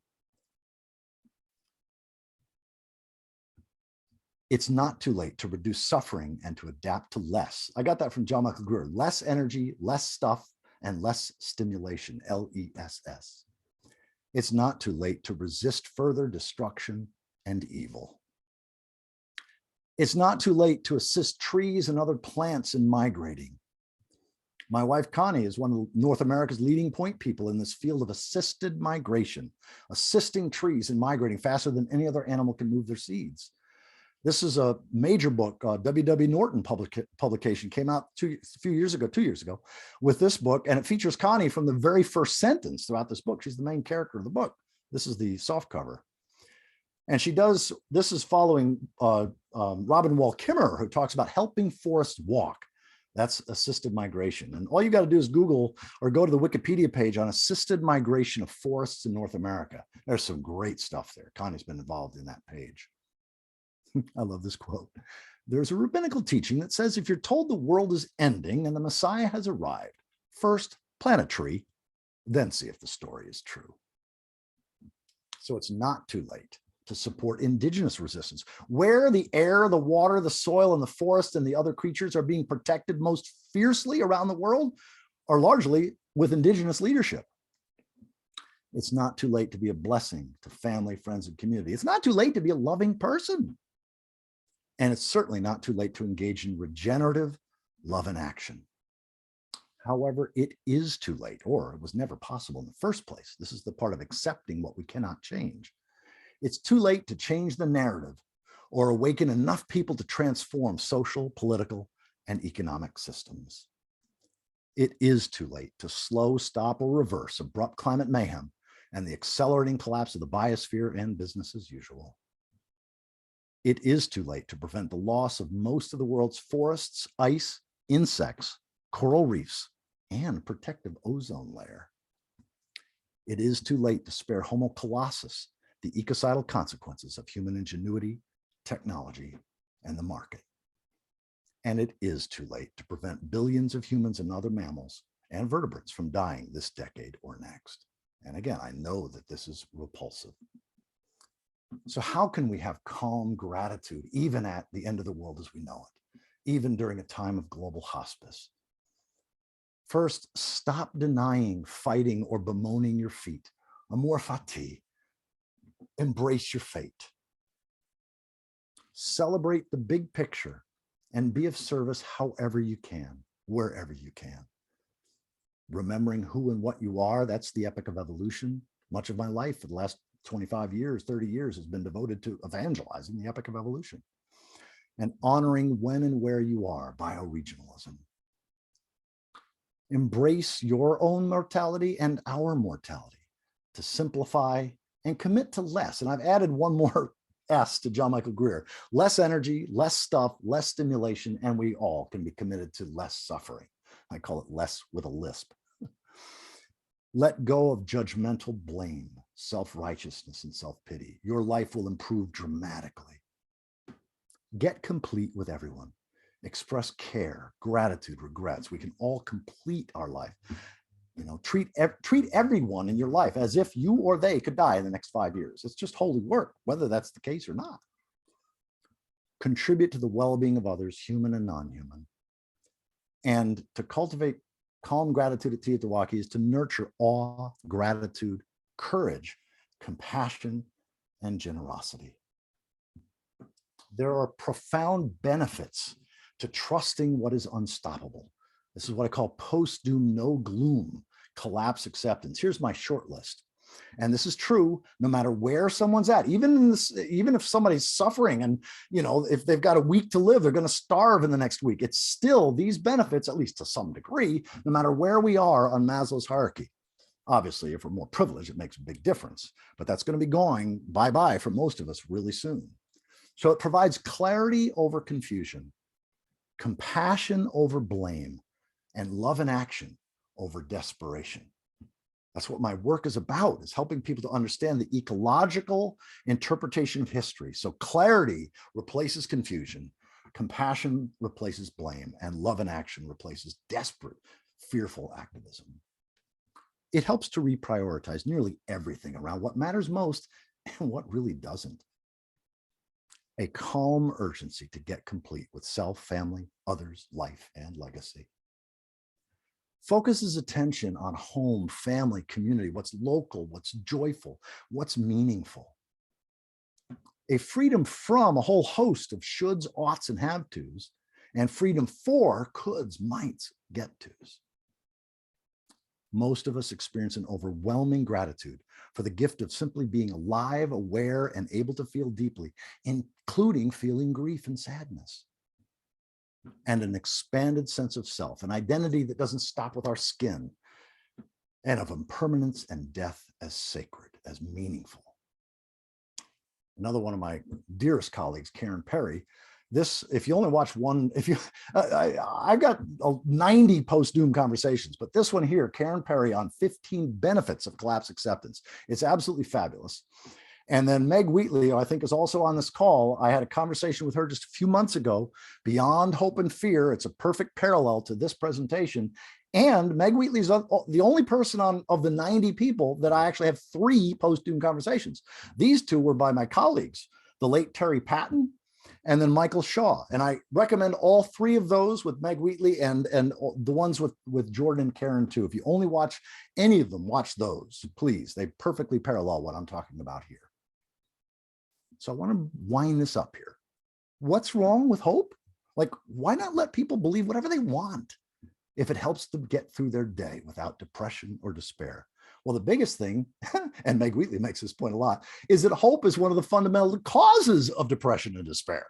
It's not too late to reduce suffering and to adapt to less. I got that from John Michael Greer. Less energy, less stuff, and less stimulation, LESS. It's not too late to resist further destruction and evil. It's not too late to assist trees and other plants in migrating. My wife, Connie, is one of North America's leading point people in this field of assisted migration, assisting trees in migrating faster than any other animal can move their seeds. This is a major book, W.W. Norton publication, came out 2 years ago with this book, and it features Connie from the very first sentence throughout this book. She's the main character of the book. This is the soft cover. And she does, this is following Robin Wall Kimmerer, who talks about helping forests walk. That's assisted migration. And all you got to do is Google or go to the Wikipedia page on assisted migration of forests in North America. There's some great stuff there. Connie's been involved in that page. I love this quote. There's a rabbinical teaching that says if you're told the world is ending and the Messiah has arrived, first plant a tree, then see if the story is true. So it's not too late to support indigenous resistance. Where the air, the water, the soil, and the forest and the other creatures are being protected most fiercely around the world are largely with indigenous leadership. It's not too late to be a blessing to family, friends, and community. It's not too late to be a loving person. And it's certainly not too late to engage in regenerative love and action. However, it is too late, or it was never possible in the first place. This is the part of accepting what we cannot change. It's too late to change the narrative or awaken enough people to transform social, political, and economic systems. It is too late to slow, stop, or reverse abrupt climate mayhem and the accelerating collapse of the biosphere and business as usual. It is too late to prevent the loss of most of the world's forests, ice, insects, coral reefs, and protective ozone layer. It is too late to spare Homo colossus the ecocidal consequences of human ingenuity, technology, and the market. And it is too late to prevent billions of humans and other mammals and vertebrates from dying this decade or next. And again, I know that this is repulsive. So how can we have calm gratitude even at the end of the world as we know it, even during a time of global hospice? First, stop denying, fighting, or bemoaning your feet. Amor fati. Embrace your fate. Celebrate the big picture and be of service however you can, wherever you can. Remembering who and what you are, that's the epic of evolution. Much of my life for the last 25 years, 30 years has been devoted to evangelizing the epic of evolution and honoring when and where you are, bioregionalism. Embrace your own mortality and our mortality to simplify and commit to less. And I've added one more S to John Michael Greer: less energy, less stuff, less stimulation, and we all can be committed to less suffering. I call it less with a lisp. Let go of judgmental blame, self-righteousness, and self-pity. Your life will improve dramatically. Get complete with everyone. Express care, gratitude, regrets. We can all complete our life. You know, treat everyone in your life as if you or they could die in the next 5 years. It's just holy work, whether that's the case or not. Contribute to the well-being of others, human and non-human. And to cultivate calm gratitude at Teotowaki is to nurture awe, gratitude, courage, compassion, and generosity. There are profound benefits to trusting what is unstoppable. This is what I call post-doom, no gloom, collapse acceptance. Here's my short list. And this is true no matter where someone's at, even if somebody's suffering and, you know, if they've got a week to live, they're going to starve in the next week. It's still these benefits, at least to some degree, no matter where we are on Maslow's hierarchy. Obviously, if we're more privileged, it makes a big difference, but that's going to be going bye-bye for most of us really soon. So it provides clarity over confusion, compassion over blame, and love and action over desperation. That's what my work is about, is helping people to understand the ecological interpretation of history. So clarity replaces confusion, compassion replaces blame, and love and action replaces desperate, fearful activism. It helps to reprioritize nearly everything around what matters most and what really doesn't. A calm urgency to get complete with self, family, others, life, and legacy. Focuses attention on home, family, community, what's local, what's joyful, what's meaningful. A freedom from a whole host of shoulds, oughts, and have-tos, and freedom for coulds, mights, get-tos. Most of us experience an overwhelming gratitude for the gift of simply being alive, aware, and able to feel deeply, including feeling grief and sadness. And an expanded sense of self, an identity that doesn't stop with our skin, and of impermanence and death as sacred, as meaningful. Another one of my dearest colleagues, Karen Perry, this, if you only watch one, I've got 90 post-doom conversations, but this one here, Karen Perry on 15 benefits of collapse acceptance. It's absolutely fabulous. And then Meg Wheatley, who I think is also on this call, I had a conversation with her just a few months ago, Beyond Hope and Fear. It's a perfect parallel to this presentation. And Meg Wheatley is the only person of the 90 people that I actually have 3 post-doom conversations. These 2 were by my colleagues, the late Terry Patton and then Michael Shaw. And I recommend all 3 of those with Meg Wheatley and the ones with Jordan and Karen too. If you only watch any of them, watch those, please. They perfectly parallel what I'm talking about here. So I want to wind this up here. What's wrong with hope? Like, why not let people believe whatever they want if it helps them get through their day without depression or despair? Well, the biggest thing, and Meg Wheatley makes this point a lot, is that hope is one of the fundamental causes of depression and despair.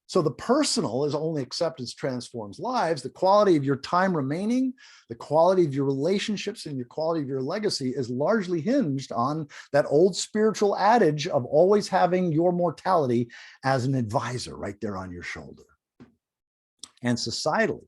So the personal is only acceptance transforms lives. The quality of your time remaining, the quality of your relationships, and your quality of your legacy is largely hinged on that old spiritual adage of always having your mortality as an advisor right there on your shoulder. And societally,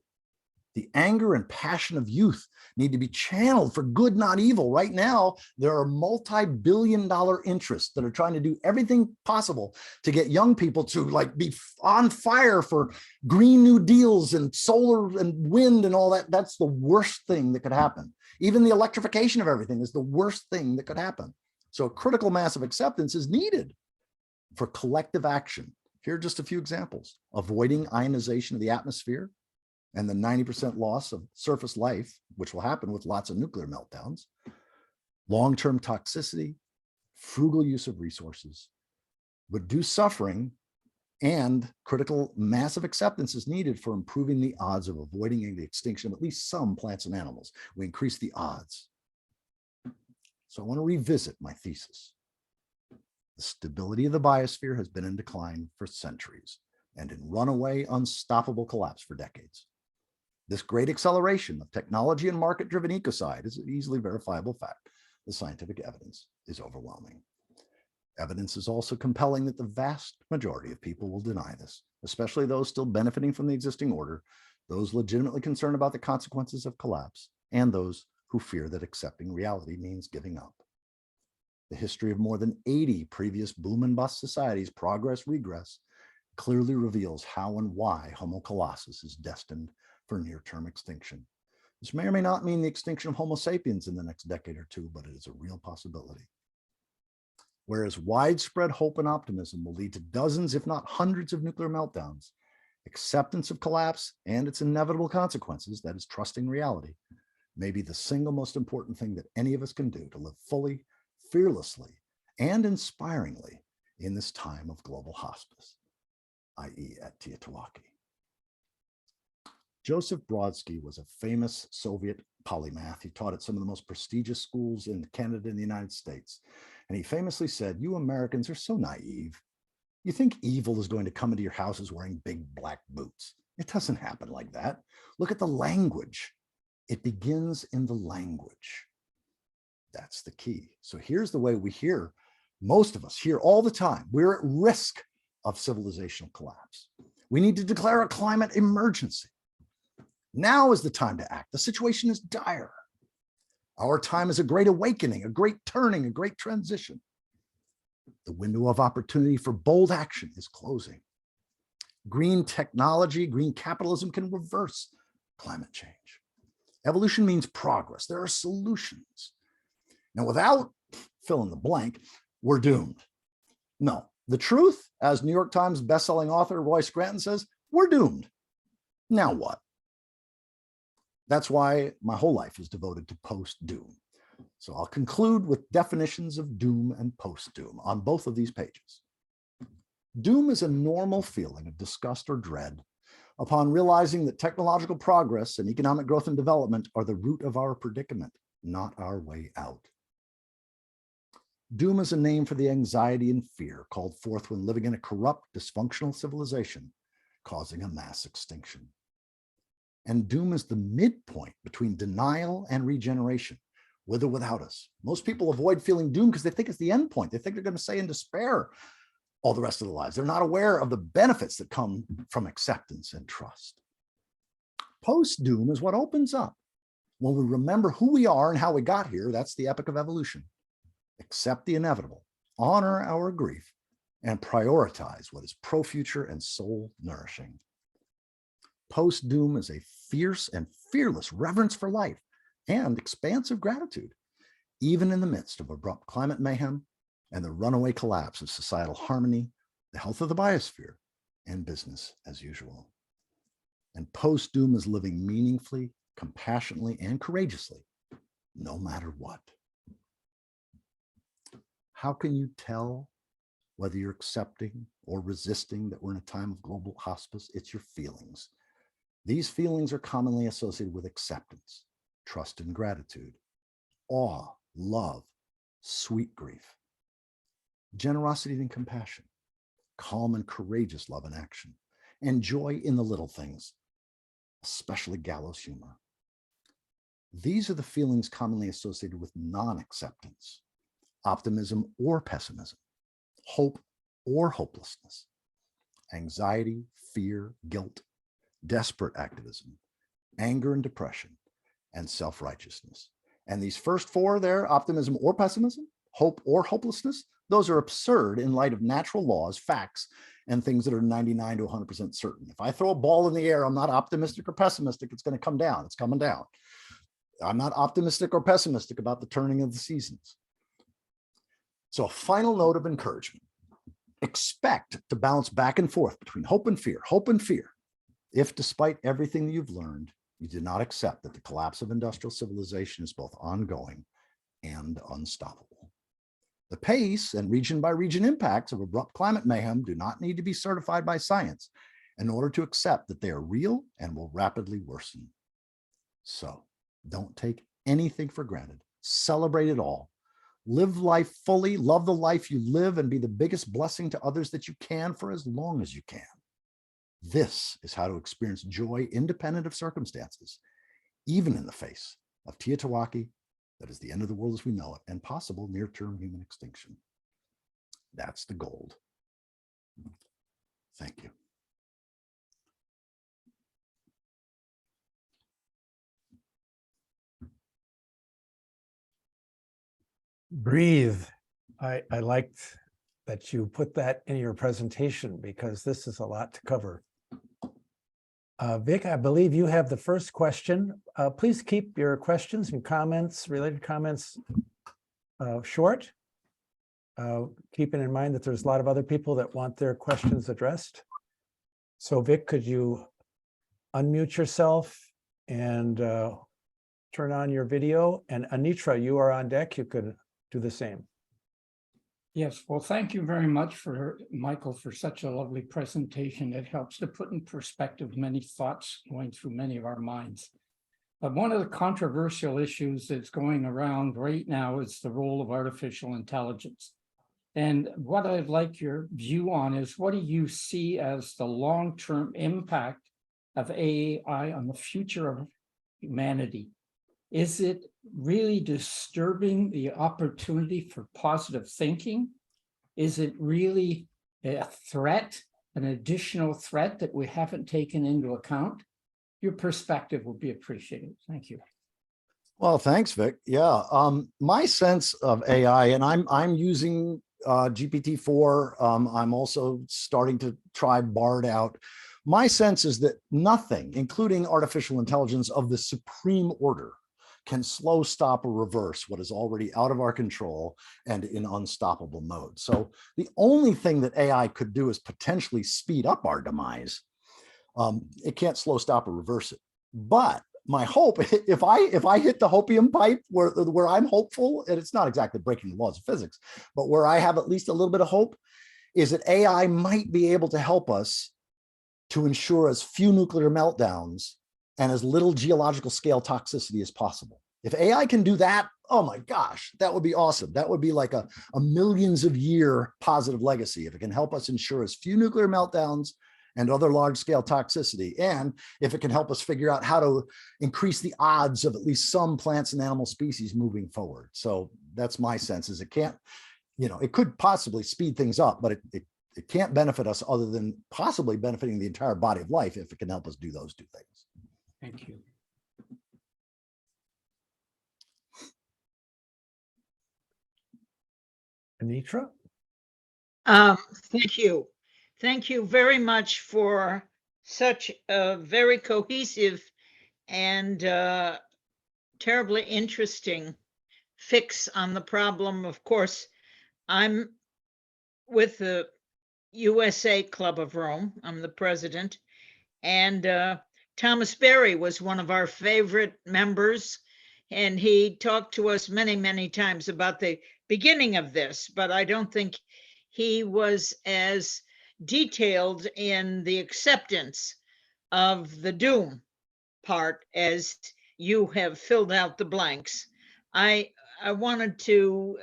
the anger and passion of youth need to be channeled for good, not evil. Right now, there are multi-billion-dollar interests that are trying to do everything possible to get young people to like be on fire for Green New Deals and solar and wind and all that. That's the worst thing that could happen. Even the electrification of everything is the worst thing that could happen. So a critical mass of acceptance is needed for collective action. Here are just a few examples. Avoiding ionization of the atmosphere and the 90% loss of surface life, which will happen with lots of nuclear meltdowns, long-term toxicity, frugal use of resources, reduce suffering, and critical massive acceptance is needed for improving the odds of avoiding the extinction of at least some plants and animals. We increase the odds. So I want to revisit my thesis. The stability of the biosphere has been in decline for centuries and in runaway, unstoppable collapse for decades. This great acceleration of technology and market-driven ecocide is an easily verifiable fact. The scientific evidence is overwhelming. Evidence is also compelling that the vast majority of people will deny this, especially those still benefiting from the existing order, those legitimately concerned about the consequences of collapse, and those who fear that accepting reality means giving up. The history of more than 80 previous boom and bust societies, progress, regress, clearly reveals how and why Homo colossus is destined for near-term extinction. This may or may not mean the extinction of Homo sapiens in the next decade or 2, but it is a real possibility. Whereas widespread hope and optimism will lead to dozens, if not hundreds, of nuclear meltdowns, acceptance of collapse and its inevitable consequences, that is trusting reality, may be the single most important thing that any of us can do to live fully, fearlessly, and inspiringly in this time of global hospice, i.e. at Teotihuacan. Joseph Brodsky was a famous Soviet polymath. He taught at some of the most prestigious schools in Canada and the United States. And he famously said, "You Americans are so naive. You think evil is going to come into your houses wearing big black boots. It doesn't happen like that. Look at the language. It begins in the language." That's the key. So here's the way we hear, most of us hear all the time, we're at risk of civilizational collapse. We need to declare a climate emergency. Now is the time to act. The situation is dire. Our time is a great awakening, a great turning, a great transition. The window of opportunity for bold action is closing. Green technology, green capitalism can reverse climate change. Evolution means progress. There are solutions. Now, without fill in the blank, we're doomed. No, the truth, as New York Times bestselling author Roy Scranton says, we're doomed. Now what? That's why my whole life is devoted to post-doom. So I'll conclude with definitions of doom and post-doom on both of these pages. Doom is a normal feeling of disgust or dread upon realizing that technological progress and economic growth and development are the root of our predicament, not our way out. Doom is a name for the anxiety and fear called forth when living in a corrupt, dysfunctional civilization, causing a mass extinction. And doom is the midpoint between denial and regeneration, with or without us. Most people avoid feeling doom because they think it's the end point. They think they're going to stay in despair all the rest of their lives. They're not aware of the benefits that come from acceptance and trust. Post-doom is what opens up when we remember who we are and how we got here. That's the epic of evolution. Accept the inevitable, honor our grief, and prioritize what is pro-future and soul-nourishing. Post-doom is a fierce and fearless reverence for life and expansive gratitude, even in the midst of abrupt climate mayhem and the runaway collapse of societal harmony, the health of the biosphere, and business as usual. And post-doom is living meaningfully, compassionately, and courageously, no matter what. How can you tell whether you're accepting or resisting that we're in a time of global hospice? It's your feelings. These feelings are commonly associated with acceptance, trust and gratitude, awe, love, sweet grief, generosity and compassion, calm and courageous love and action, and joy in the little things, especially gallows humor. These are the feelings commonly associated with non-acceptance, optimism or pessimism, hope or hopelessness, anxiety, fear, guilt, desperate activism, anger and depression, and self-righteousness. And these first four there, optimism or pessimism, hope or hopelessness, those are absurd in light of natural laws, facts, and things that are 99 to 100% certain. If I throw a ball in the air, I'm not optimistic or pessimistic, it's going to come down. It's coming down. I'm not optimistic or pessimistic about the turning of the seasons. So a final note of encouragement. Expect to bounce back and forth between hope and fear, if despite everything you've learned, you do not accept that the collapse of industrial civilization is both ongoing and unstoppable. The pace and region by region impacts of abrupt climate mayhem do not need to be certified by science in order to accept that they are real and will rapidly worsen. So don't take anything for granted. Celebrate it all. Live life fully, love the life you live, and be the biggest blessing to others that you can for as long as you can. This is how to experience joy independent of circumstances, even in the face of Teotihuacan, that is the end of the world as we know it, and possible near-term human extinction. That's the gold. Thank you. Breathe. I liked that you put that in your presentation because this is a lot to cover. Vic, I believe you have the first question. Please keep your questions and comments, related comments, short. Keeping in mind that there's a lot of other people that want their questions addressed. So Vic, could you unmute yourself and turn on your video? And Anitra, you are on deck. You could do the same. Yes, well, thank you very much Michael, for such a lovely presentation. It helps to put in perspective many thoughts going through many of our minds. But one of the controversial issues that's going around right now is the role of artificial intelligence. And what I'd like your view on is, what do you see as the long-term impact of AI on the future of humanity? Is it really disturbing the opportunity for positive thinking? Is it really a threat, an additional threat that we haven't taken into account? Your perspective would be appreciated. Thank you. Well, thanks, Vic. Yeah, my sense of AI, and I'm using GPT-4. I'm also starting to try Bard out. My sense is that nothing, including artificial intelligence of the supreme order, can slow, stop, or reverse what is already out of our control and in unstoppable mode. So the only thing that AI could do is potentially speed up our demise. It can't slow, stop, or reverse it. But my hope, if I hit the hopium pipe where I'm hopeful, and it's not exactly breaking the laws of physics, but where I have at least a little bit of hope, is that AI might be able to help us to ensure as few nuclear meltdowns and as little geological scale toxicity as possible. If AI can do that, oh my gosh, that would be awesome. That would be like a millions of year positive legacy if it can help us ensure as few nuclear meltdowns and other large scale toxicity. And if it can help us figure out how to increase the odds of at least some plants and animal species moving forward. So that's my sense, is it can't, it could possibly speed things up, but it can't benefit us other than possibly benefiting the entire body of life if it can help us do those two things. Thank you. Anitra? Thank you. Thank you very much for such a very cohesive and terribly interesting fix on the problem. Of course, I'm with the USA Club of Rome. I'm the president. And Thomas Berry was one of our favorite members. And he talked to us many, many times about the beginning of this, but I don't think he was as detailed in the acceptance of the doom part as you have filled out the blanks. I wanted to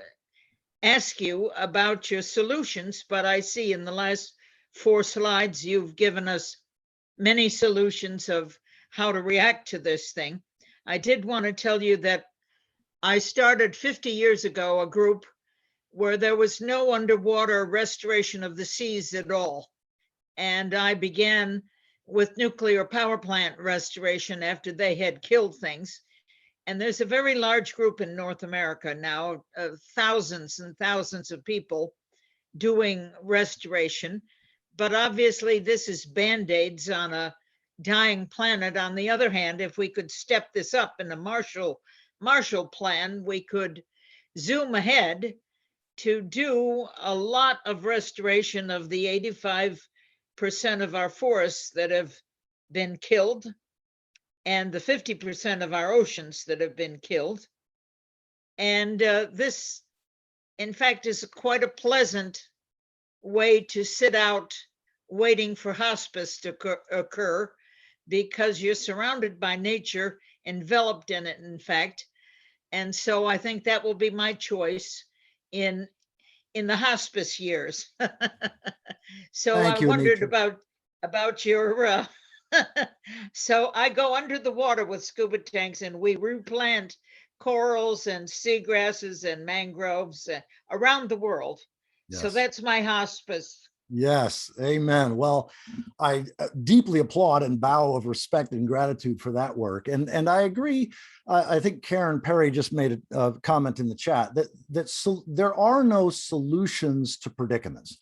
ask you about your solutions, but I see in the last 4 slides you've given us many solutions of how to react to this thing. I did want to tell you that I started 50 years ago a group where there was no underwater restoration of the seas at all. And I began with nuclear power plant restoration after they had killed things. And there's a very large group in North America now, thousands and thousands of people doing restoration. But obviously this is Band-Aids on a dying planet. On the other hand, if we could step this up in the Marshall Plan, we could zoom ahead to do a lot of restoration of the 85% of our forests that have been killed and the 50% of our oceans that have been killed. And this, in fact, is quite a pleasant way to sit out waiting for hospice to occur, because you're surrounded by nature, enveloped in it, in fact. And so I think that will be my choice in the hospice years. So Thank I you, wondered Anitra. about your so I go under the water with scuba tanks and we replant corals and seagrasses and mangroves around the world. So Yes. that's my hospice. Yes, amen. Well, I deeply applaud and bow of respect and gratitude for that work. And I agree. I think Karen Perry just made a comment in the chat that there are no solutions to predicaments.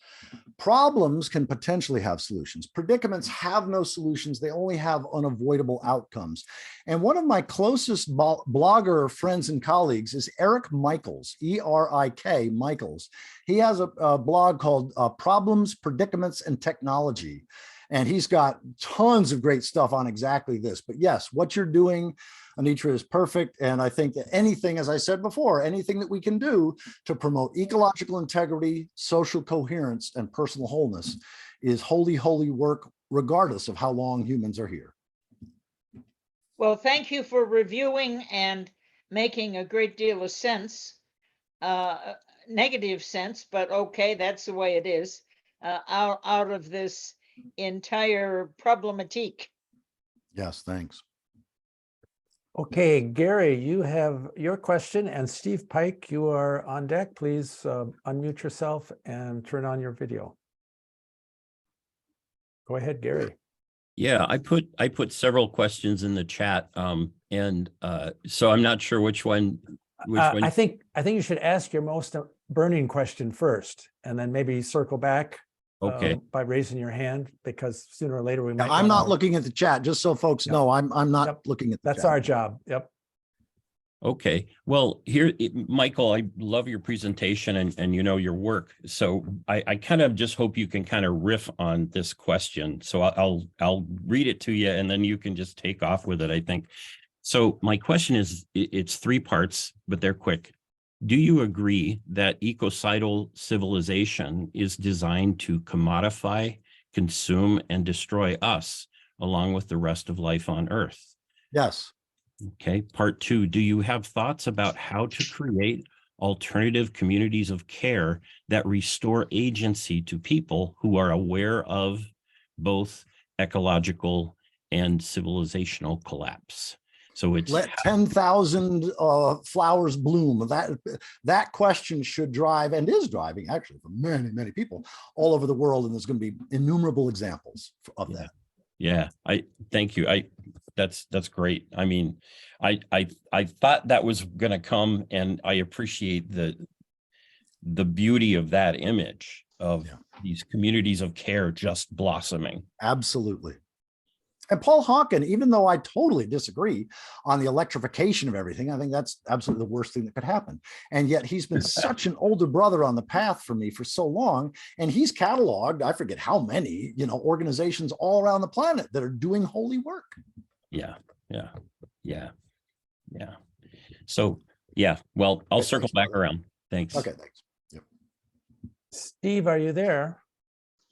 Problems can potentially have solutions. Predicaments have no solutions. They only have unavoidable outcomes. And one of my closest blogger friends and colleagues is Eric Michaels, E-R-I-K, Michaels. He has a blog called Problems, Predicaments, and Technology. And he's got tons of great stuff on exactly this. But yes, what you're doing, Anitra, is perfect. And I think that anything, as I said before, anything that we can do to promote ecological integrity, social coherence, and personal wholeness is holy, holy work, regardless of how long humans are here. Well, thank you for reviewing and making a great deal of sense, negative sense, but okay, that's the way it is, out of this entire problematique. Yes, thanks. Okay, Gary, you have your question, and Steve Pike, you are on deck. Please unmute yourself and turn on your video. Go ahead, Gary. Yeah, I put several questions in the chat, and so I'm not sure which one. I think you should ask your most burning question first, and then maybe circle back. Okay. By raising your hand, because sooner or later we might. I'm not looking at the chat, just so folks know. I'm not looking at the That's chat. our job. Yep. Okay. Well, here, Michael, I love your presentation and you know your work. So I kind of just hope you can kind of riff on this question. So I'll read it to you and then you can just take off with it, I think. So my question is, it's 3 parts, but they're quick. Do you agree that ecocidal civilization is designed to commodify, consume, and destroy us, along with the rest of life on Earth? Yes. Okay. Part 2, do you have thoughts about how to create alternative communities of care that restore agency to people who are aware of both ecological and civilizational collapse? So it's let 10,000 flowers bloom. That question should drive, and is driving actually, for many, many people all over the world. And there's going to be innumerable examples of that. Yeah, I thank you. That's great. I mean, I thought that was going to come, and I appreciate the beauty of that image. of Yeah. these communities of care just blossoming. Absolutely. And Paul Hawken, even though I totally disagree on the electrification of everything, I think that's absolutely the worst thing that could happen. And yet he's been such an older brother on the path for me for so long. And he's cataloged, I forget how many, organizations all around the planet that are doing holy work. Yeah. So, yeah, well, I'll circle back around. Thanks. Okay, thanks. Yep. Steve, are you there?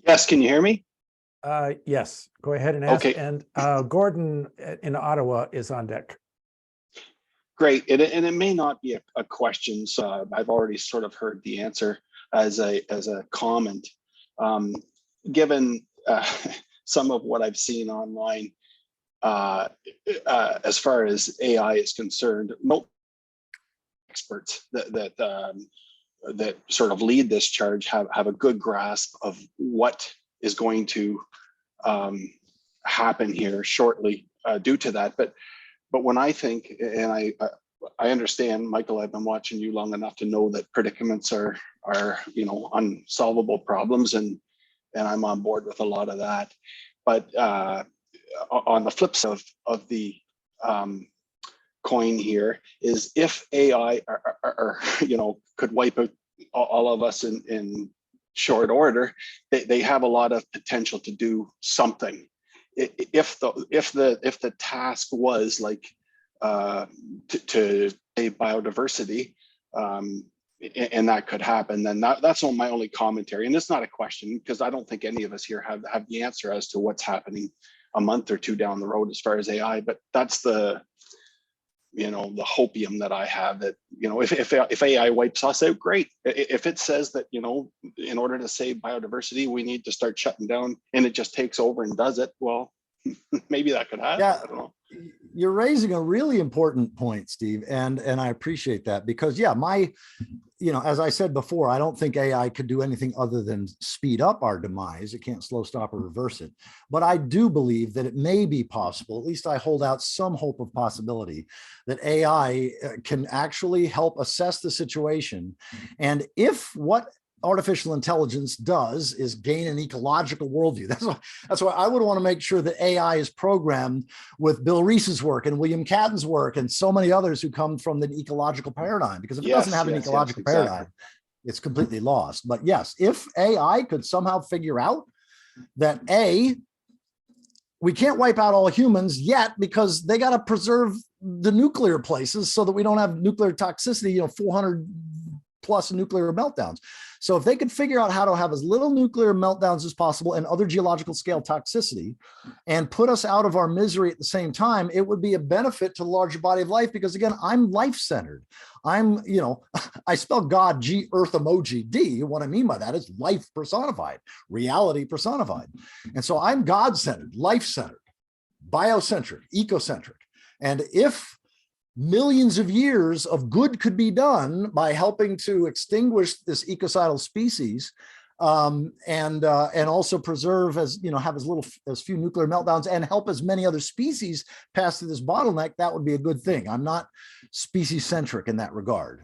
Yes, can you hear me? Yes, go ahead and ask. Okay. And Gordon in Ottawa is on deck. Great, and it may not be a question, so I've already sort of heard the answer as a comment. Given some of what I've seen online, as far as AI is concerned, most experts that sort of lead this charge have a good grasp of what is going to happen here shortly due to that. But when I think, and I understand, Michael, I've been watching you long enough to know that predicaments are unsolvable problems, and I'm on board with a lot of that. But on the flip side of the coin here is, if AI could wipe out all of us in short order, they have a lot of potential to do something. If the task was like to save biodiversity, and that could happen, then that's my only commentary. And it's not a question, because I don't think any of us here have the answer as to what's happening a month or two down the road as far as AI. But that's the hopium that I have, that if AI wipes us out, great. If it says that in order to save biodiversity we need to start shutting down, and it just takes over and does it, well, maybe that could happen. Yeah, I don't know. You're raising a really important point, Steve, and I appreciate that, because as I said before, I don't think AI could do anything other than speed up our demise. It can't slow, stop, or reverse it. But I do believe that it may be possible, at least I hold out some hope of possibility, that AI can actually help assess the situation. And if what artificial intelligence does is gain an ecological worldview. That's why I would want to make sure that AI is programmed with Bill Reese's work and William Catton's work and so many others who come from the ecological paradigm, because if it doesn't have an ecological paradigm, it's completely lost. But yes, if AI could somehow figure out that we can't wipe out all humans yet, because they got to preserve the nuclear places so that we don't have nuclear toxicity, 400 plus nuclear meltdowns. So if they could figure out how to have as little nuclear meltdowns as possible and other geological scale toxicity, and put us out of our misery at the same time, it would be a benefit to the larger body of life. Because again, I'm life-centered. I spell God, G, Earth emoji, D. What I mean by that is life personified, reality personified. And so I'm God-centered, life-centered, biocentric, ecocentric. And if millions of years of good could be done by helping to extinguish this ecocidal species, and also preserve have as few nuclear meltdowns and help as many other species pass through this bottleneck, that would be a good thing. I'm not species centric in that regard.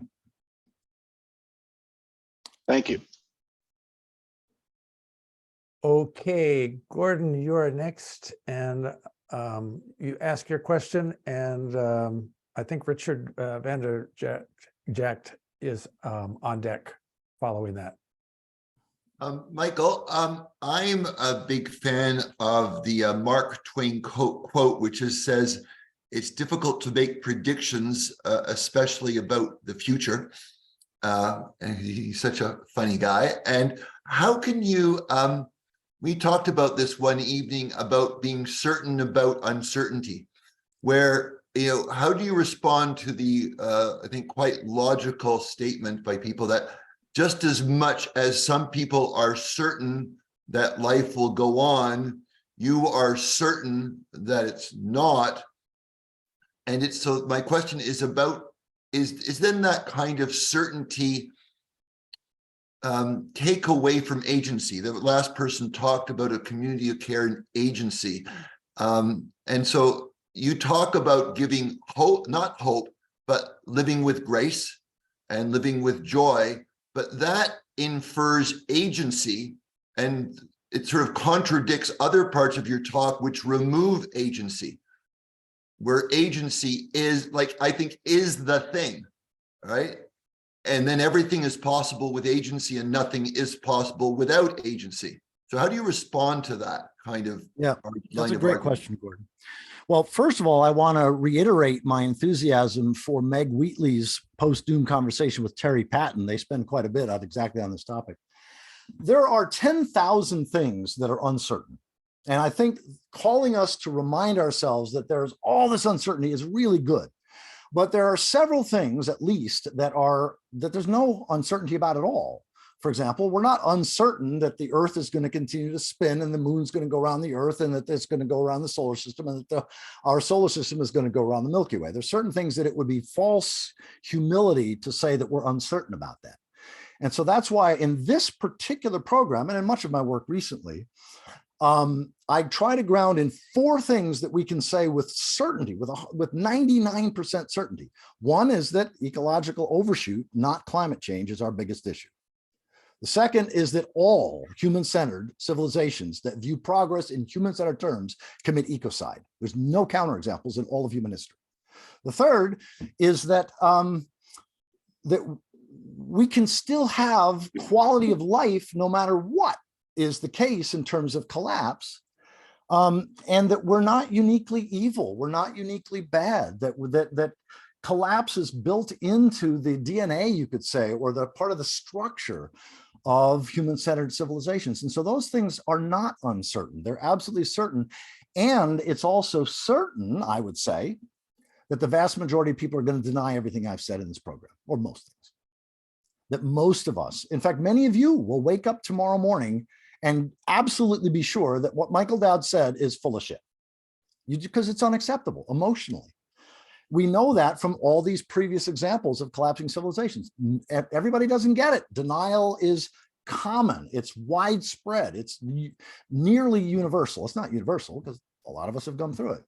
Thank you. Okay, Gordon, you are next, and you ask your question, and I think Richard Vander Jacht is on deck following that. Michael, I'm a big fan of the Mark Twain quote, which says, "It's difficult to make predictions, especially about the future." And he's such a funny guy. And how can you, we talked about this one evening about being certain about uncertainty, where how do you respond to the, I think, quite logical statement by people that just as much as some people are certain that life will go on, you are certain that it's not. And so my question is about, is then that kind of certainty take away from agency? The last person talked about a community of care and agency. And so you talk about giving hope, not hope, but living with grace and living with joy. but that infers agency, and it sort of contradicts other parts of your talk which remove agency, where agency is, like, I think, is the thing, right? And then everything is possible with agency and nothing is possible without agency. So how do you respond to that kind of? Yeah, that's line a of great argument? question, Gordon. Well, first of all, I want to reiterate my enthusiasm for Meg Wheatley's post-doom conversation with Terry Patton. They spend quite a bit on exactly on this topic. There are 10,000 things that are uncertain. And I think calling us to remind ourselves that there's all this uncertainty is really good. But there are several things, at least, that there's no uncertainty about at all. For example, we're not uncertain that the Earth is going to continue to spin and the moon's going to go around the Earth and that it's going to go around the solar system and that our solar system is going to go around the Milky Way. There's certain things that it would be false humility to say that we're uncertain about that. And so that's why in this particular program, and in much of my work recently, I try to ground in 4 things that we can say with certainty, with 99% certainty. One is that ecological overshoot, not climate change, is our biggest issue. The second is that all human-centered civilizations that view progress in human-centered terms commit ecocide. There's no counterexamples in all of human history. The third is that, that we can still have quality of life no matter what is the case in terms of collapse, and that we're not uniquely evil, we're not uniquely bad, that collapse is built into the DNA, you could say, or the part of the structure of human-centered civilizations. And so those things are not uncertain. They're absolutely certain. And it's also certain, I would say, that the vast majority of people are going to deny everything I've said in this program, or most things. That most of us, in fact, many of you will wake up tomorrow morning and absolutely be sure that what Michael Dowd said is full of shit. Because it's unacceptable emotionally. We know that from all these previous examples of collapsing civilizations. Everybody doesn't get it. Denial is common. It's widespread. It's nearly universal. It's not universal because a lot of us have gone through it.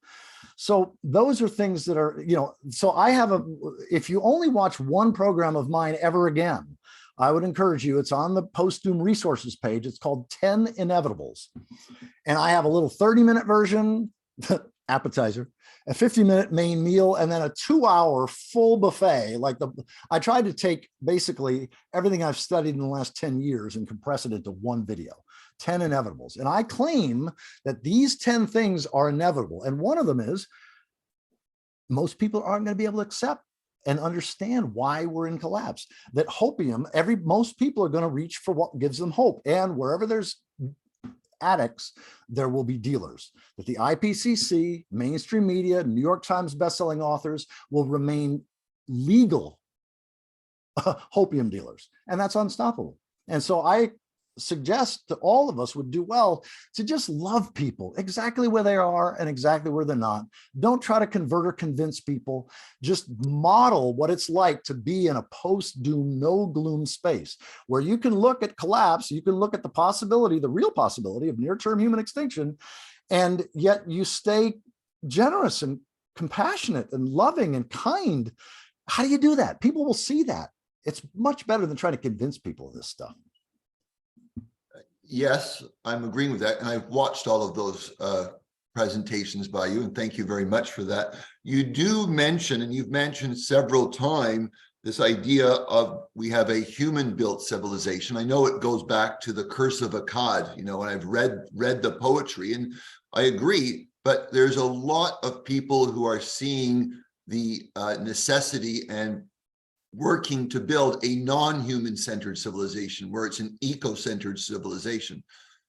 So those are things that are, so I have if you only watch one program of mine ever again, I would encourage you, it's on the post-doom resources page. It's called 10 Inevitables. And I have a little 30-minute version, appetizer, a 50-minute main meal, and then a 2-hour full buffet. I tried to take basically everything I've studied in the last 10 years and compress it into one video, 10 Inevitables. And I claim that these 10 things are inevitable. And one of them is most people aren't going to be able to accept and understand why we're in collapse. That hopium, most people are going to reach for what gives them hope. And wherever there's addicts, there will be dealers. That the IPCC, mainstream media, New York Times bestselling authors will remain legal hopium dealers. And that's unstoppable. And so I suggest that all of us would do well to just love people exactly where they are and exactly where they're not. Don't try to convert or convince people. Just model what it's like to be in a post-doom, no gloom space where you can look at collapse, you can look at the possibility, the real possibility of near-term human extinction, and yet you stay generous and compassionate and loving and kind. How do you do that? People will see that. It's much better than trying to convince people of this stuff. Yes, I'm agreeing with that. And I've watched all of those presentations by you, and thank you very much for that. You do mention, and you've mentioned several times, this idea of we have a human-built civilization. I know it goes back to the Curse of Akkad, and I've read the poetry, and I agree, but there's a lot of people who are seeing the necessity and working to build a non-human centered civilization where it's an eco-centered civilization.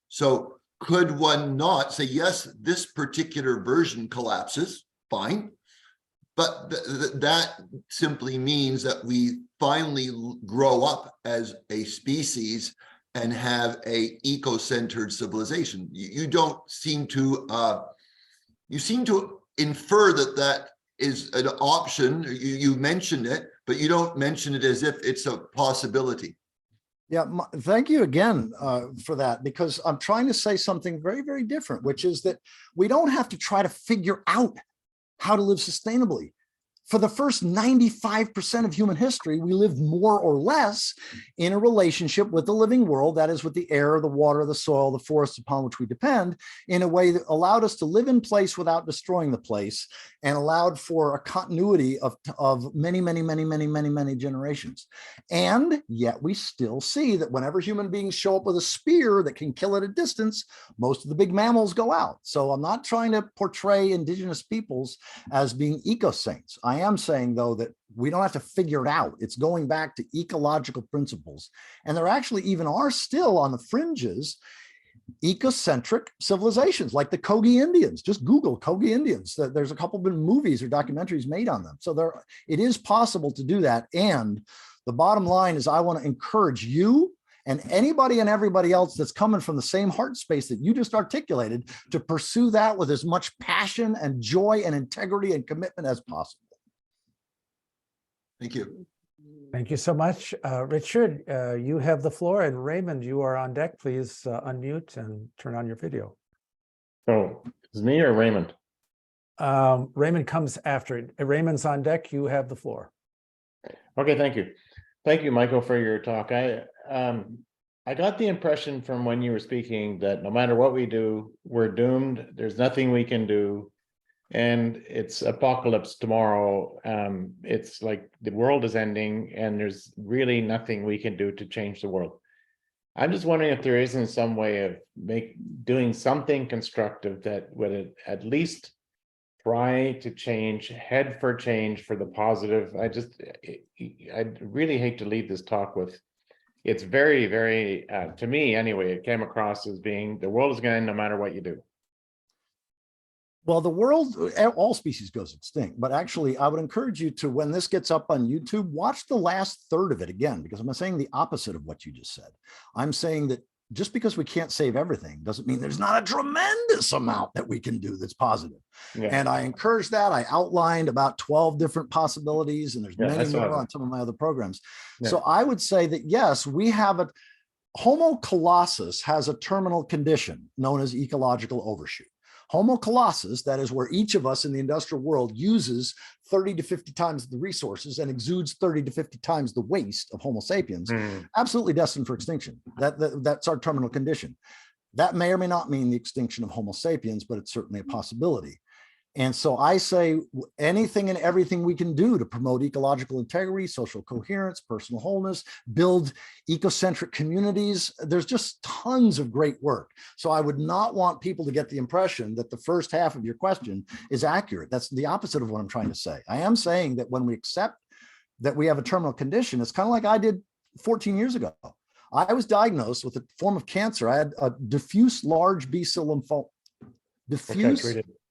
So could one not say, yes, this particular version collapses, fine, but that simply means that we finally grow up as a species and have a eco-centered civilization. You don't seem to, you seem to infer that is an option. You mentioned it, but you don't mention it as if it's a possibility. Yeah, thank you again for that, because I'm trying to say something very, very different, which is that we don't have to try to figure out how to live sustainably. For the first 95% of human history, we lived more or less in a relationship with the living world, that is with the air, the water, the soil, the forests upon which we depend, in a way that allowed us to live in place without destroying the place and allowed for a continuity of many generations. And yet we still see that whenever human beings show up with a spear that can kill at a distance, most of the big mammals go out. So I'm not trying to portray indigenous peoples as being eco-saints. I am saying, though, that we don't have to figure it out. It's going back to ecological principles. And there actually even are still on the fringes ecocentric civilizations like the Kogi Indians. Just Google Kogi Indians. There's a couple of movies or documentaries made on them. So it is possible to do that. And the bottom line is I want to encourage you and anybody and everybody else that's coming from the same heart space that you just articulated to pursue that with as much passion and joy and integrity and commitment as possible. Thank you. Thank you so much. Richard, you have the floor, and Raymond, you are on deck. Please unmute and turn on your video. Oh, is me or Raymond? Raymond comes after it. Raymond's on deck. You have the floor. Okay, thank you. Thank you, Michael, for your talk. I got the impression from when you were speaking that no matter what we do, we're doomed. There's nothing we can do. And it's apocalypse tomorrow. It's like the world is ending and there's really nothing we can do to change the world. I'm just wondering if there isn't some way of doing something constructive that would at least try to head for change for the positive. I really hate to leave this talk with, it's very, very, to me anyway, it came across as being the world is going to end no matter what you do. Well, the world, all species goes extinct, but actually I would encourage you to, when this gets up on YouTube, watch the last third of it again, because I'm saying the opposite of what you just said. I'm saying that just because we can't save everything doesn't mean there's not a tremendous amount that we can do that's positive. Yeah. And I encourage that. I outlined about 12 different possibilities, and there's many more on some of my other programs. Yeah. So I would say that, yes, we have Homo colossus has a terminal condition known as ecological overshoot. Homo colossus, that is where each of us in the industrial world uses 30 to 50 times the resources and exudes 30 to 50 times the waste of Homo sapiens, absolutely destined for extinction. That's our terminal condition. That may or may not mean the extinction of Homo sapiens, but it's certainly a possibility. And so I say anything and everything we can do to promote ecological integrity, social coherence, personal wholeness, build ecocentric communities. There's just tons of great work. So I would not want people to get the impression that the first half of your question is accurate. That's the opposite of what I'm trying to say. I am saying that when we accept that we have a terminal condition, it's kind of like I did 14 years ago. I was diagnosed with a form of cancer. I had a diffuse large B-cell lymphoma.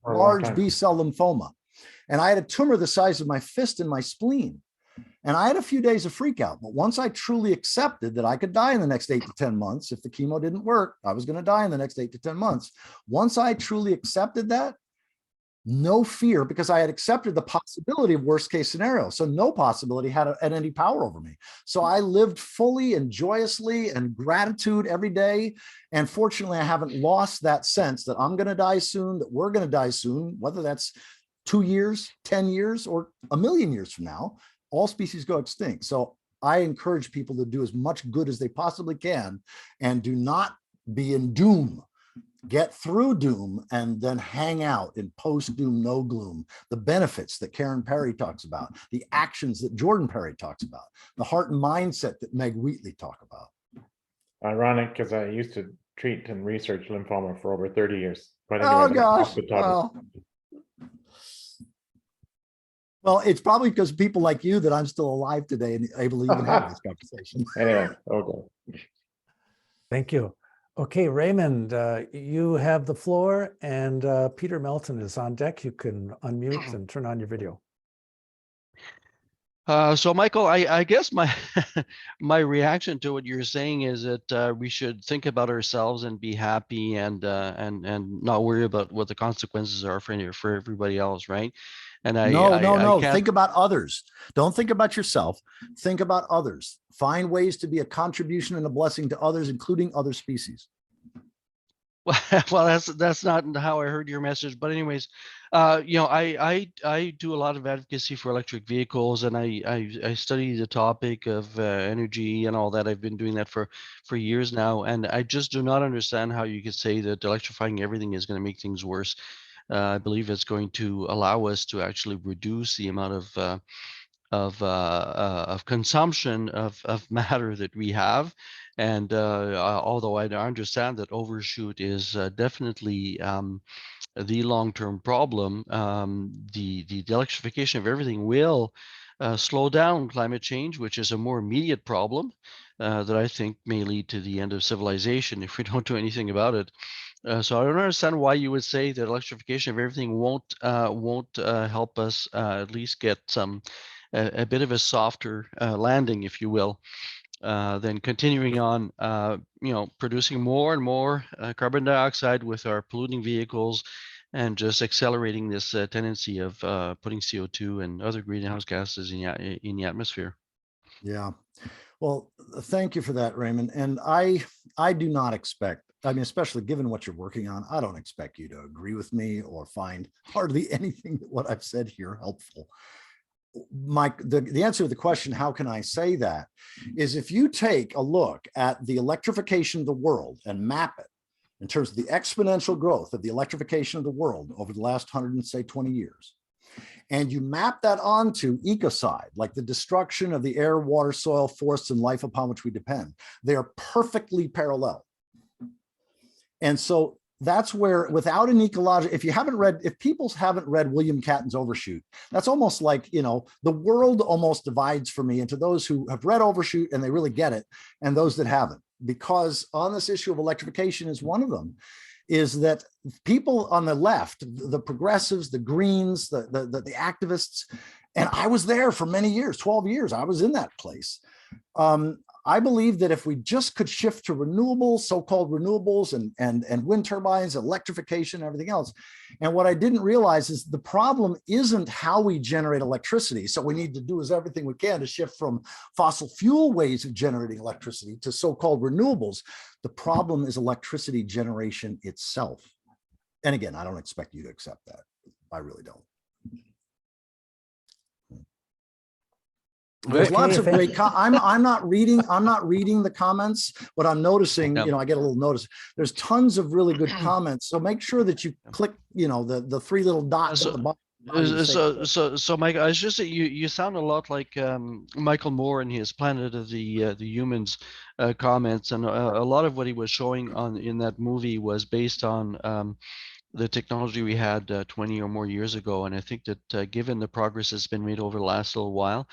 Large B-cell lymphoma. And I had a tumor the size of my fist in my spleen. And I had a few days of freak out. But once I truly accepted that I could die in the next 8 to 10 months, if the chemo didn't work, I was going to die in the next 8 to 10 months. Once I truly accepted that, no fear, because I had accepted the possibility of worst case scenario. So no possibility had any power over me. So I lived fully and joyously and gratitude every day. And fortunately, I haven't lost that sense that I'm going to die soon, that we're going to die soon, whether that's 2 years, 10 years, or 1,000,000 years from now. All species go extinct. So I encourage people to do as much good as they possibly can and do not be in doom. Get through doom and then hang out in post-doom, no gloom. The benefits that Karen Perry talks about, the actions that Jordan Perry talks about, the heart and mindset that Meg Wheatley talk about. Ironic, because I used to treat and research lymphoma for over 30 years. But anyway, oh gosh, well, it's probably because of people like you that I'm still alive today and able to even have this conversation. Anyway, okay. Thank you. Okay, Raymond, you have the floor, and Peter Melton is on deck. You can unmute and turn on your video. So Michael, I guess my my reaction to what you're saying is that we should think about ourselves and be happy and not worry about what the consequences are for everybody else, right? And no. Think about others. Don't think about yourself. Think about others. Find ways to be a contribution and a blessing to others, including other species. Well, that's not how I heard your message, but anyways, I do a lot of advocacy for electric vehicles, and I study the topic of energy and all that. I've been doing that for years now, and I just do not understand how you could say that electrifying everything is going to make things worse. I believe it's going to allow us to actually reduce the amount of consumption of matter that we have. And although I understand that overshoot is definitely the long-term problem, the electrification of everything will slow down climate change, which is a more immediate problem that I think may lead to the end of civilization if we don't do anything about it. So I don't understand why you would say that electrification of everything won't help us at least get a bit of a softer landing, if you will, than continuing on, producing more and more carbon dioxide with our polluting vehicles, and just accelerating this tendency of putting CO2 and other greenhouse gases in the atmosphere. Yeah. Well, thank you for that, Raymond. And I do not expect, I mean, especially given what you're working on, I don't expect you to agree with me or find hardly anything that what I've said here helpful. Mike, the answer to the question, how can I say that, is if you take a look at the electrification of the world and map it in terms of the exponential growth of the electrification of the world over the last 120 years, and you map that onto ecocide, like the destruction of the air, water, soil, forests, and life upon which we depend, they are perfectly parallel. And so that's where, without an ecological, if people haven't read William Catton's Overshoot, that's almost like, the world almost divides for me into those who have read Overshoot and they really get it, and those that haven't. Because on this issue of electrification is one of them, is that people on the left, the progressives, the Greens, the activists, and I was there for many years, 12 years, I was in that place. I believe that if we just could shift to renewables, so-called renewables, and wind turbines, electrification, everything else. And what I didn't realize is the problem isn't how we generate electricity. So we need to do is everything we can to shift from fossil fuel ways of generating electricity to so-called renewables. The problem is electricity generation itself. And again, I don't expect you to accept that. I really don't. There's lots of great. I'm not reading the comments, but I'm noticing. I get a little notice. There's tons of really good comments. So make sure that you click. The three little dots at the bottom. So Mike, I was just you sound a lot like Michael Moore in his Planet of the Humans comments, and a lot of what he was showing in that movie was based on the technology we had 20 or more years ago. And I think that given the progress that's been made over the last little while,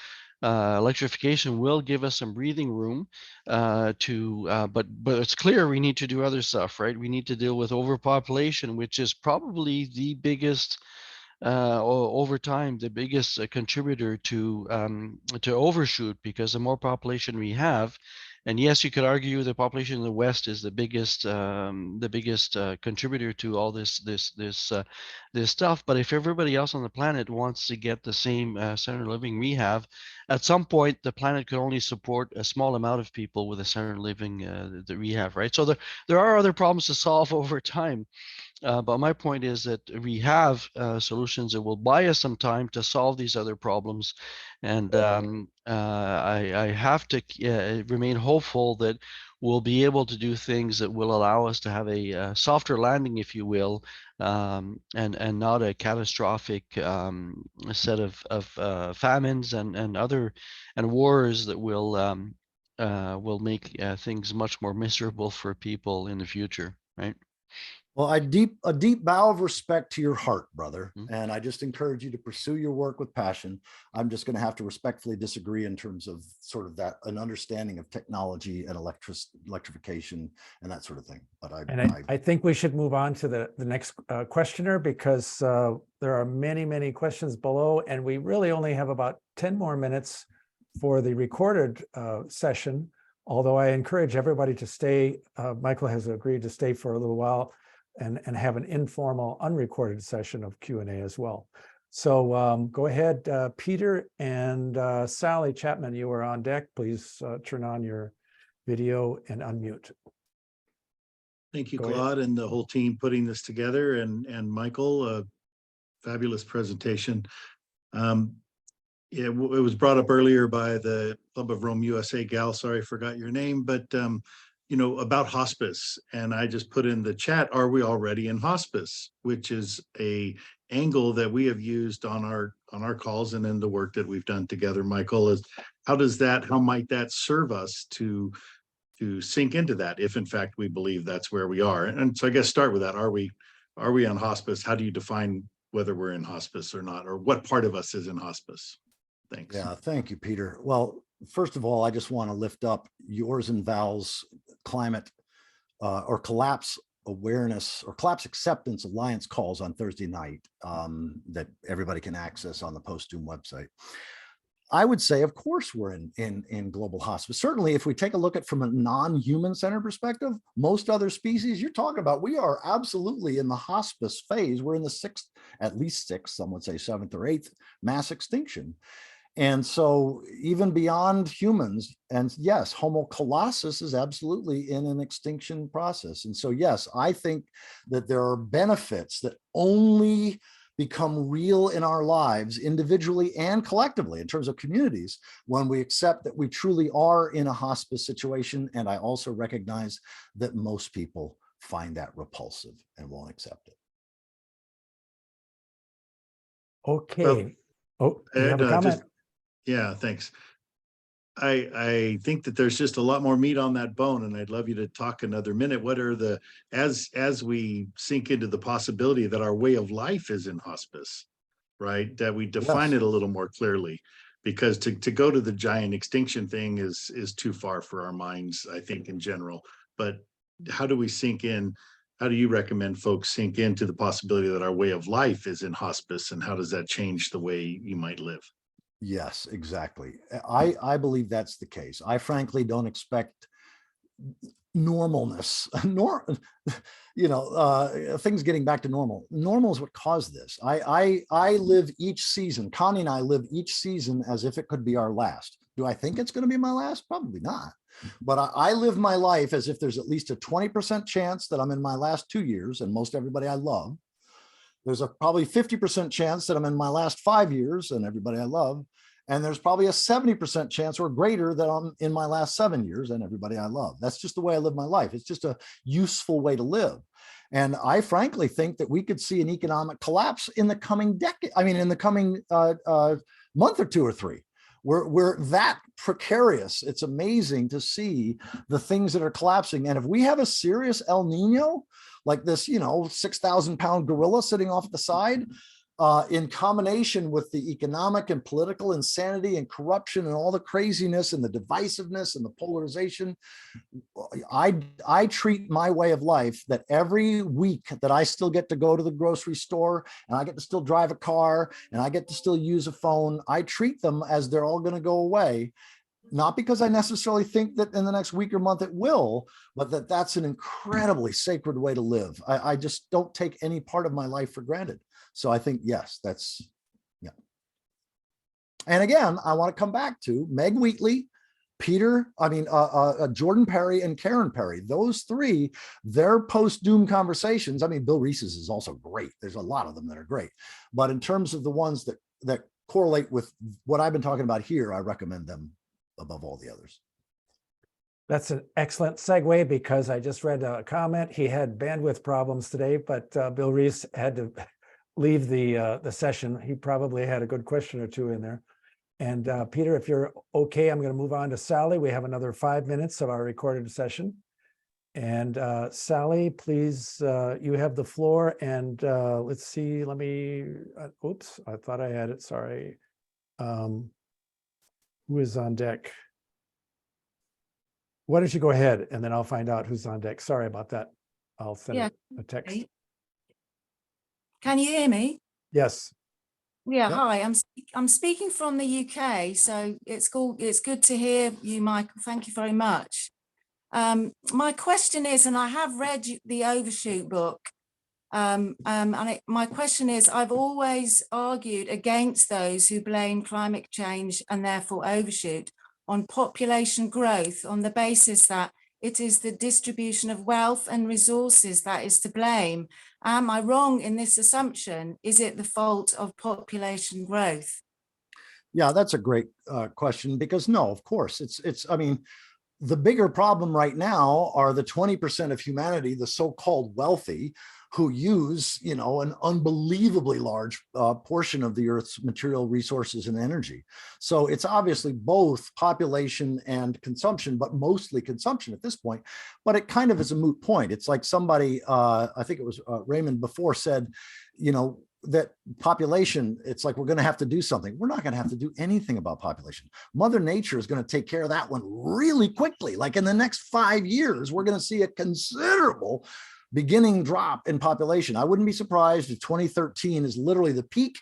electrification will give us some breathing room but it's clear we need to do other stuff, right? We need to deal with overpopulation, which is probably the biggest over time, the biggest contributor to overshoot, because the more population we have, and yes, you could argue the population in the West is the biggest contributor to all this stuff. But if everybody else on the planet wants to get the same standard of living we have, at some point the planet could only support a small amount of people with the standard of living that we have, right? So there are other problems to solve over time. But my point is that we have solutions that will buy us some time to solve these other problems. And I have to remain hopeful that we'll be able to do things that will allow us to have a softer landing, if you will, and not a catastrophic set of famines and wars that will make things much more miserable for people in the future, right? Well, a deep bow of respect to your heart, brother. And I just encourage you to pursue your work with passion. I'm just going to have to respectfully disagree in terms of sort of an understanding of technology and electrification and that sort of thing. But I think we should move on to the next questioner, because there are many questions below, and we really only have about 10 more minutes for the recorded session. Although I encourage everybody to stay, Michael has agreed to stay for a little while and have an informal unrecorded session of Q&A as well. So go ahead, Peter and Sally Chapman, you are on deck. Please turn on your video and unmute. Thank you, Go ahead. Claude, and the whole team putting this together, and Michael, fabulous presentation. It was brought up earlier by the Club of Rome USA gal, sorry, I forgot your name, but you know, about hospice. And I just put in the chat, are we already in hospice? Which is a angle that we have used on our calls and in the work that we've done together. Michael, is how might that serve us to sink into that, if in fact we believe that's where we are? And so I guess start with that. Are we on hospice? How do you define whether we're in hospice or not, or what part of us is in hospice? Thanks. Yeah, thank you, Peter. Well, first of all, I just want to lift up yours and Val's climate or collapse awareness or collapse acceptance alliance calls on Thursday night that everybody can access on the Post-Doom website. I would say, of course, we're in global hospice. Certainly, if we take a look at from a non-human centered perspective, most other species you're talking about, we are absolutely in the hospice phase. We're in the sixth, at least sixth, some would say seventh or eighth mass extinction. And so even beyond humans, and yes, Homo colossus is absolutely in an extinction process. And so, yes, I think that there are benefits that only become real in our lives individually and collectively in terms of communities when we accept that we truly are in a hospice situation. And I also recognize that most people find that repulsive and won't accept it. Okay. Oh, you have a comment? Yeah, thanks. I think that there's just a lot more meat on that bone, and I'd love you to talk another minute. What are the, as we sink into the possibility that our way of life is in hospice, right? That we define it a little more clearly, because to go to the giant extinction thing is too far for our minds, I think, in general. But how do we sink in? How do you recommend folks sink into the possibility that our way of life is in hospice, and how does that change the way you might live? Yes, exactly. I believe that's the case. I frankly don't expect normalness, things getting back to normal. Normal is what caused this. I live each season. Connie and I live each season as if it could be our last. Do I think it's going to be my last? Probably not. But I live my life as if there's at least a 20% chance that I'm in my last 2 years, and most everybody I love. There's a probably 50% chance that I'm in my last 5 years and everybody I love. And there's probably a 70% chance or greater that I'm in my last 7 years and everybody I love. That's just the way I live my life. It's just a useful way to live. And I frankly think that we could see an economic collapse in the coming decade. I mean, in the coming month or 2 or 3. We're that precarious. It's amazing to see the things that are collapsing. And if we have a serious El Nino, like this, 6,000 pound gorilla sitting off the side, in combination with the economic and political insanity and corruption and all the craziness and the divisiveness and the polarization, I treat my way of life that every week that I still get to go to the grocery store and I get to still drive a car and I get to still use a phone, I treat them as they're all going to go away. Not because I necessarily think that in the next week or month it will, but that's an incredibly sacred way to live. I just don't take any part of my life for granted. So I think, yes, yeah. And again, I want to come back to Meg Wheatley, Jordan Perry and Karen Perry. Those three, their post-doom conversations. I mean, Bill Reese's is also great. There's a lot of them that are great. But in terms of the ones that correlate with what I've been talking about here, I recommend them above all the others. That's an excellent segue, because I just read a comment. He had bandwidth problems today, but Bill Reese had to leave the session. He probably had a good question or two in there. And Peter, if you're okay, I'm going to move on to Sally. We have another 5 minutes of our recorded session. And Sally, please, you have the floor. And let's see, let me, oops, I thought I had it, sorry. Who is on deck? Why don't you go ahead and then I'll find out who's on deck. Sorry about that. I'll send a text. Can you hear me? Yes. Yeah, Yep. Hi, I'm speaking from the UK, so it's good to hear you, Michael. Thank you very much. My question is, and I have read the Overshoot book, my question is, I've always argued against those who blame climate change and therefore overshoot on population growth on the basis that it is the distribution of wealth and resources that is to blame. Am I wrong in this assumption? Is it the fault of population growth? Yeah, that's a great question, because no, of course, I mean, the bigger problem right now are the 20% of humanity, the so-called wealthy, who use, you know, an unbelievably large portion of the Earth's material resources and energy. So it's obviously both population and consumption, but mostly consumption at this point. But it kind of is a moot point. It's like somebody, I think it was Raymond before, said, you know, that population, it's like we're going to have to do something. We're not going to have to do anything about population. Mother Nature is going to take care of that one really quickly. Like in the next 5 years, we're going to see a considerable beginning drop in population. I wouldn't be surprised if 2013 is literally the peak,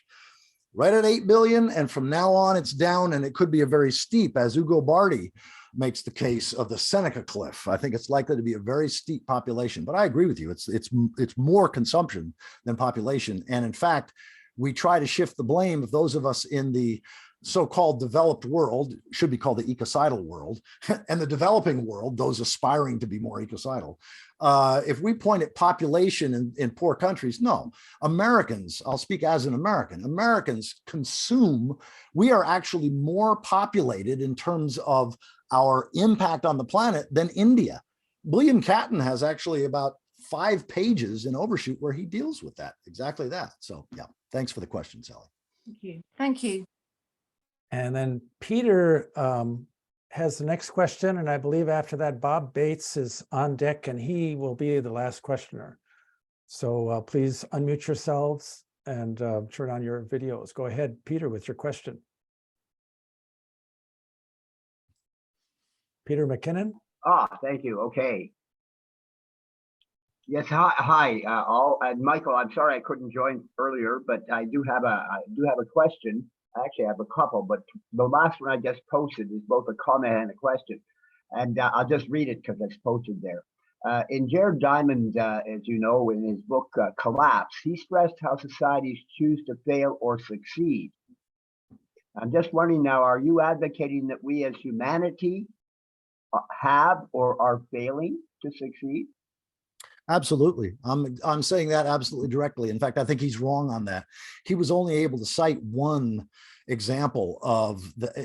right at 8 billion. And from now on, it's down, and it could be a very steep, as Ugo Bardi makes the case of the Seneca cliff. I think it's likely to be a very steep population, but I agree with you. It's more consumption than population. And in fact, we try to shift the blame of those of us in the so-called developed world, should be called the ecocidal world, and the developing world, those aspiring to be more ecocidal. If we point at population in poor countries, no. Americans, I'll speak as an American, Americans consume, we are actually more populated in terms of our impact on the planet than India. William Catton has actually about 5 pages in Overshoot where he deals with that, exactly that. So yeah, thanks for the question, Sally. Thank you. Thank you. And then Peter has the next question. And I believe after that, Bob Bates is on deck and he will be the last questioner. So please unmute yourselves and turn on your videos. Go ahead, Peter, with your question. Peter McKinnon. Thank you. Okay. Yes. Hi. All. And Michael, I'm sorry I couldn't join earlier, but I do have a question. I actually have a couple, but the last one I just posted is both a comment and a question, and I'll just read it because it's posted there. In Jared Diamond, as you know, in his book Collapse, he stressed how societies choose to fail or succeed. I'm just wondering now, are you advocating that we as humanity have or are failing to succeed? Absolutely. I'm saying that absolutely directly. In fact, I think he's wrong on that. He was only able to cite one example of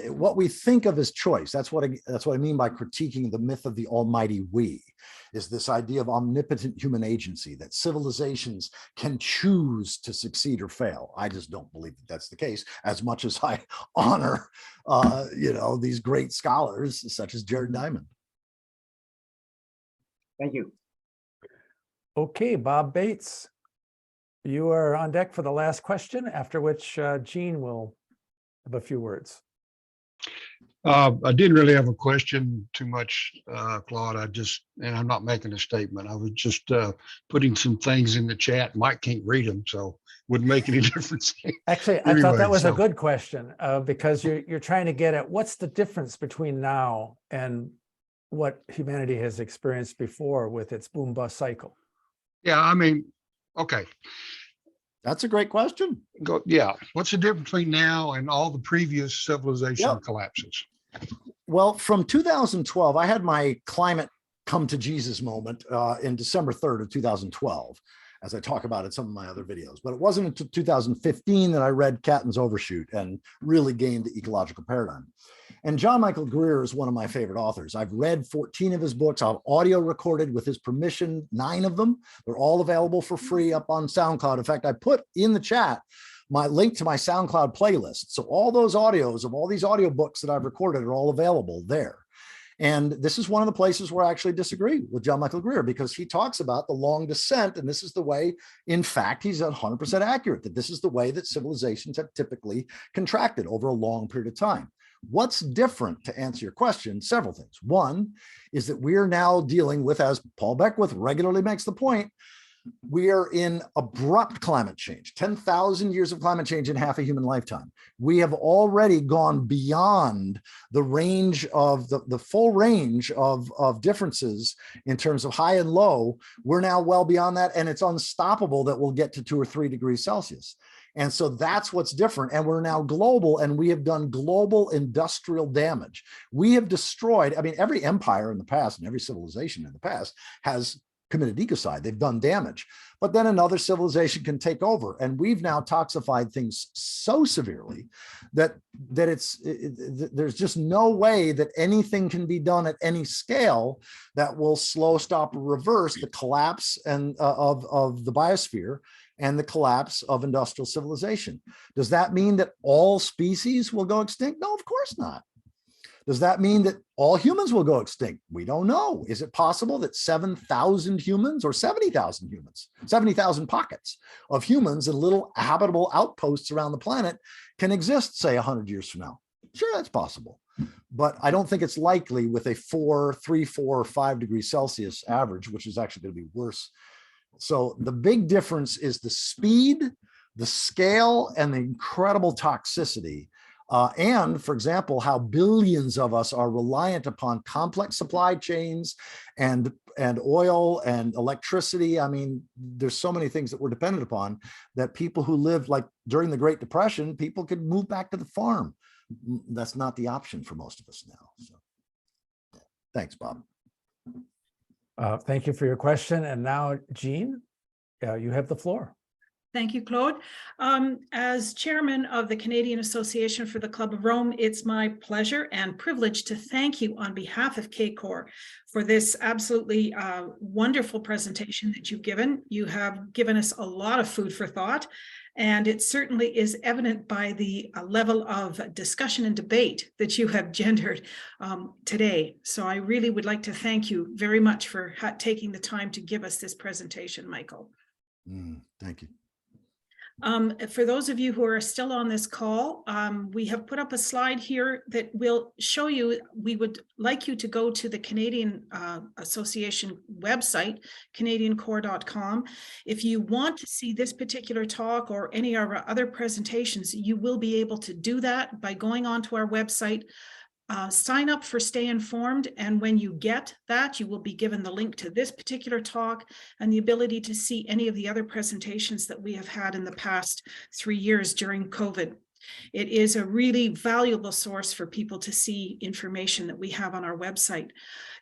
what we think of as choice. That's what I mean by critiquing the myth of the almighty we, is this idea of omnipotent human agency, that civilizations can choose to succeed or fail. I just don't believe that that's the case, as much as I honor you know, these great scholars such as Jared Diamond. Thank you. Okay, Bob Bates, you are on deck for the last question, after which Gene will have a few words. I didn't really have a question too much, Claude. And I'm not making a statement. I was just putting some things in the chat. Mike can't read them, so wouldn't make any difference. Actually, I thought that was a good question because you're trying to get at what's the difference between now and what humanity has experienced before with its boom bust cycle. Yeah, I mean, okay. That's a great question. Yeah. What's the difference between now and all the previous civilization collapses? Well, from 2012, I had my climate come to Jesus moment in December 3rd of 2012, as I talk about in some of my other videos. But it wasn't until 2015 that I read Catton's Overshoot and really gained the ecological paradigm. And John Michael Greer is one of my favorite authors. I've read 14 of his books. I've audio recorded with his permission 9 of them. They're all available for free up on SoundCloud. In fact, I put in the chat my link to my SoundCloud playlist. So all those audios of all these audiobooks that I've recorded are all available there. And this is one of the places where I actually disagree with John Michael Greer, because he talks about the long descent. And this is the way, in fact, he's 100% accurate, that this is the way that civilizations have typically contracted over a long period of time. What's different, to answer your question? Several things. One is that we are now dealing with, as Paul Beckwith regularly makes the point, we are in abrupt climate change, 10,000 years of climate change in half a human lifetime. We have already gone beyond the range of the full range of differences in terms of high and low. We're now well beyond that, and it's unstoppable that we'll get to 2 or 3 degrees Celsius. And so that's what's different. And we're now global, and we have done global industrial damage. We have destroyed, I mean, every empire in the past and every civilization in the past has committed ecocide. They've done damage, but then another civilization can take over. And we've now toxified things so severely that there's just no way that anything can be done at any scale that will slow, stop, or reverse the collapse and of the biosphere and the collapse of industrial civilization. Does that mean that all species will go extinct? No, of course not. Does that mean that all humans will go extinct? We don't know. Is it possible that 7,000 humans or 70,000 humans, 70,000 pockets of humans in little habitable outposts around the planet can exist, say, 100 years from now? Sure, that's possible. But I don't think it's likely with a 3, 4, 5 degrees Celsius average, which is actually going to be worse. So the big difference is the speed, the scale, and the incredible toxicity. And for example, how billions of us are reliant upon complex supply chains and oil and electricity. I mean, there's so many things that we're dependent upon that people who lived like during the Great Depression, people could move back to the farm. That's not the option for most of us now. So thanks, Bob. Thank you for your question. And now, Jean, you have the floor. Thank you, Claude. As chairman of the Canadian Association for the Club of Rome, it's my pleasure and privilege to thank you on behalf of KCOR for this absolutely wonderful presentation that you've given. You have given us a lot of food for thought, and it certainly is evident by the level of discussion and debate that you have gendered today. So I really would like to thank you very much for taking the time to give us this presentation, Michael. Thank you. For those of you who are still on this call, we have put up a slide here that will show you, we would like you to go to the Canadian Association website, canadiancore.com. If you want to see this particular talk or any of our other presentations, you will be able to do that by going onto our website. Sign up for Stay Informed, and when you get that, you will be given the link to this particular talk and the ability to see any of the other presentations that we have had in the past 3 years during COVID. It is a really valuable source for people to see information that we have on our website.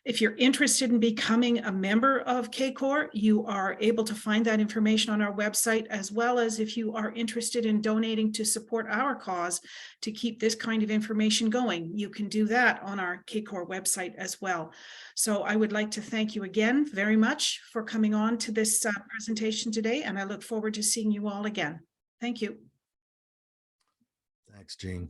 If you're interested in becoming a member of KCOR, you are able to find that information on our website, as well as if you are interested in donating to support our cause to keep this kind of information going, you can do that on our KCOR website as well. So I would like to thank you again very much for coming on to this presentation today, and I look forward to seeing you all again. Thank you. Thanks, Jean.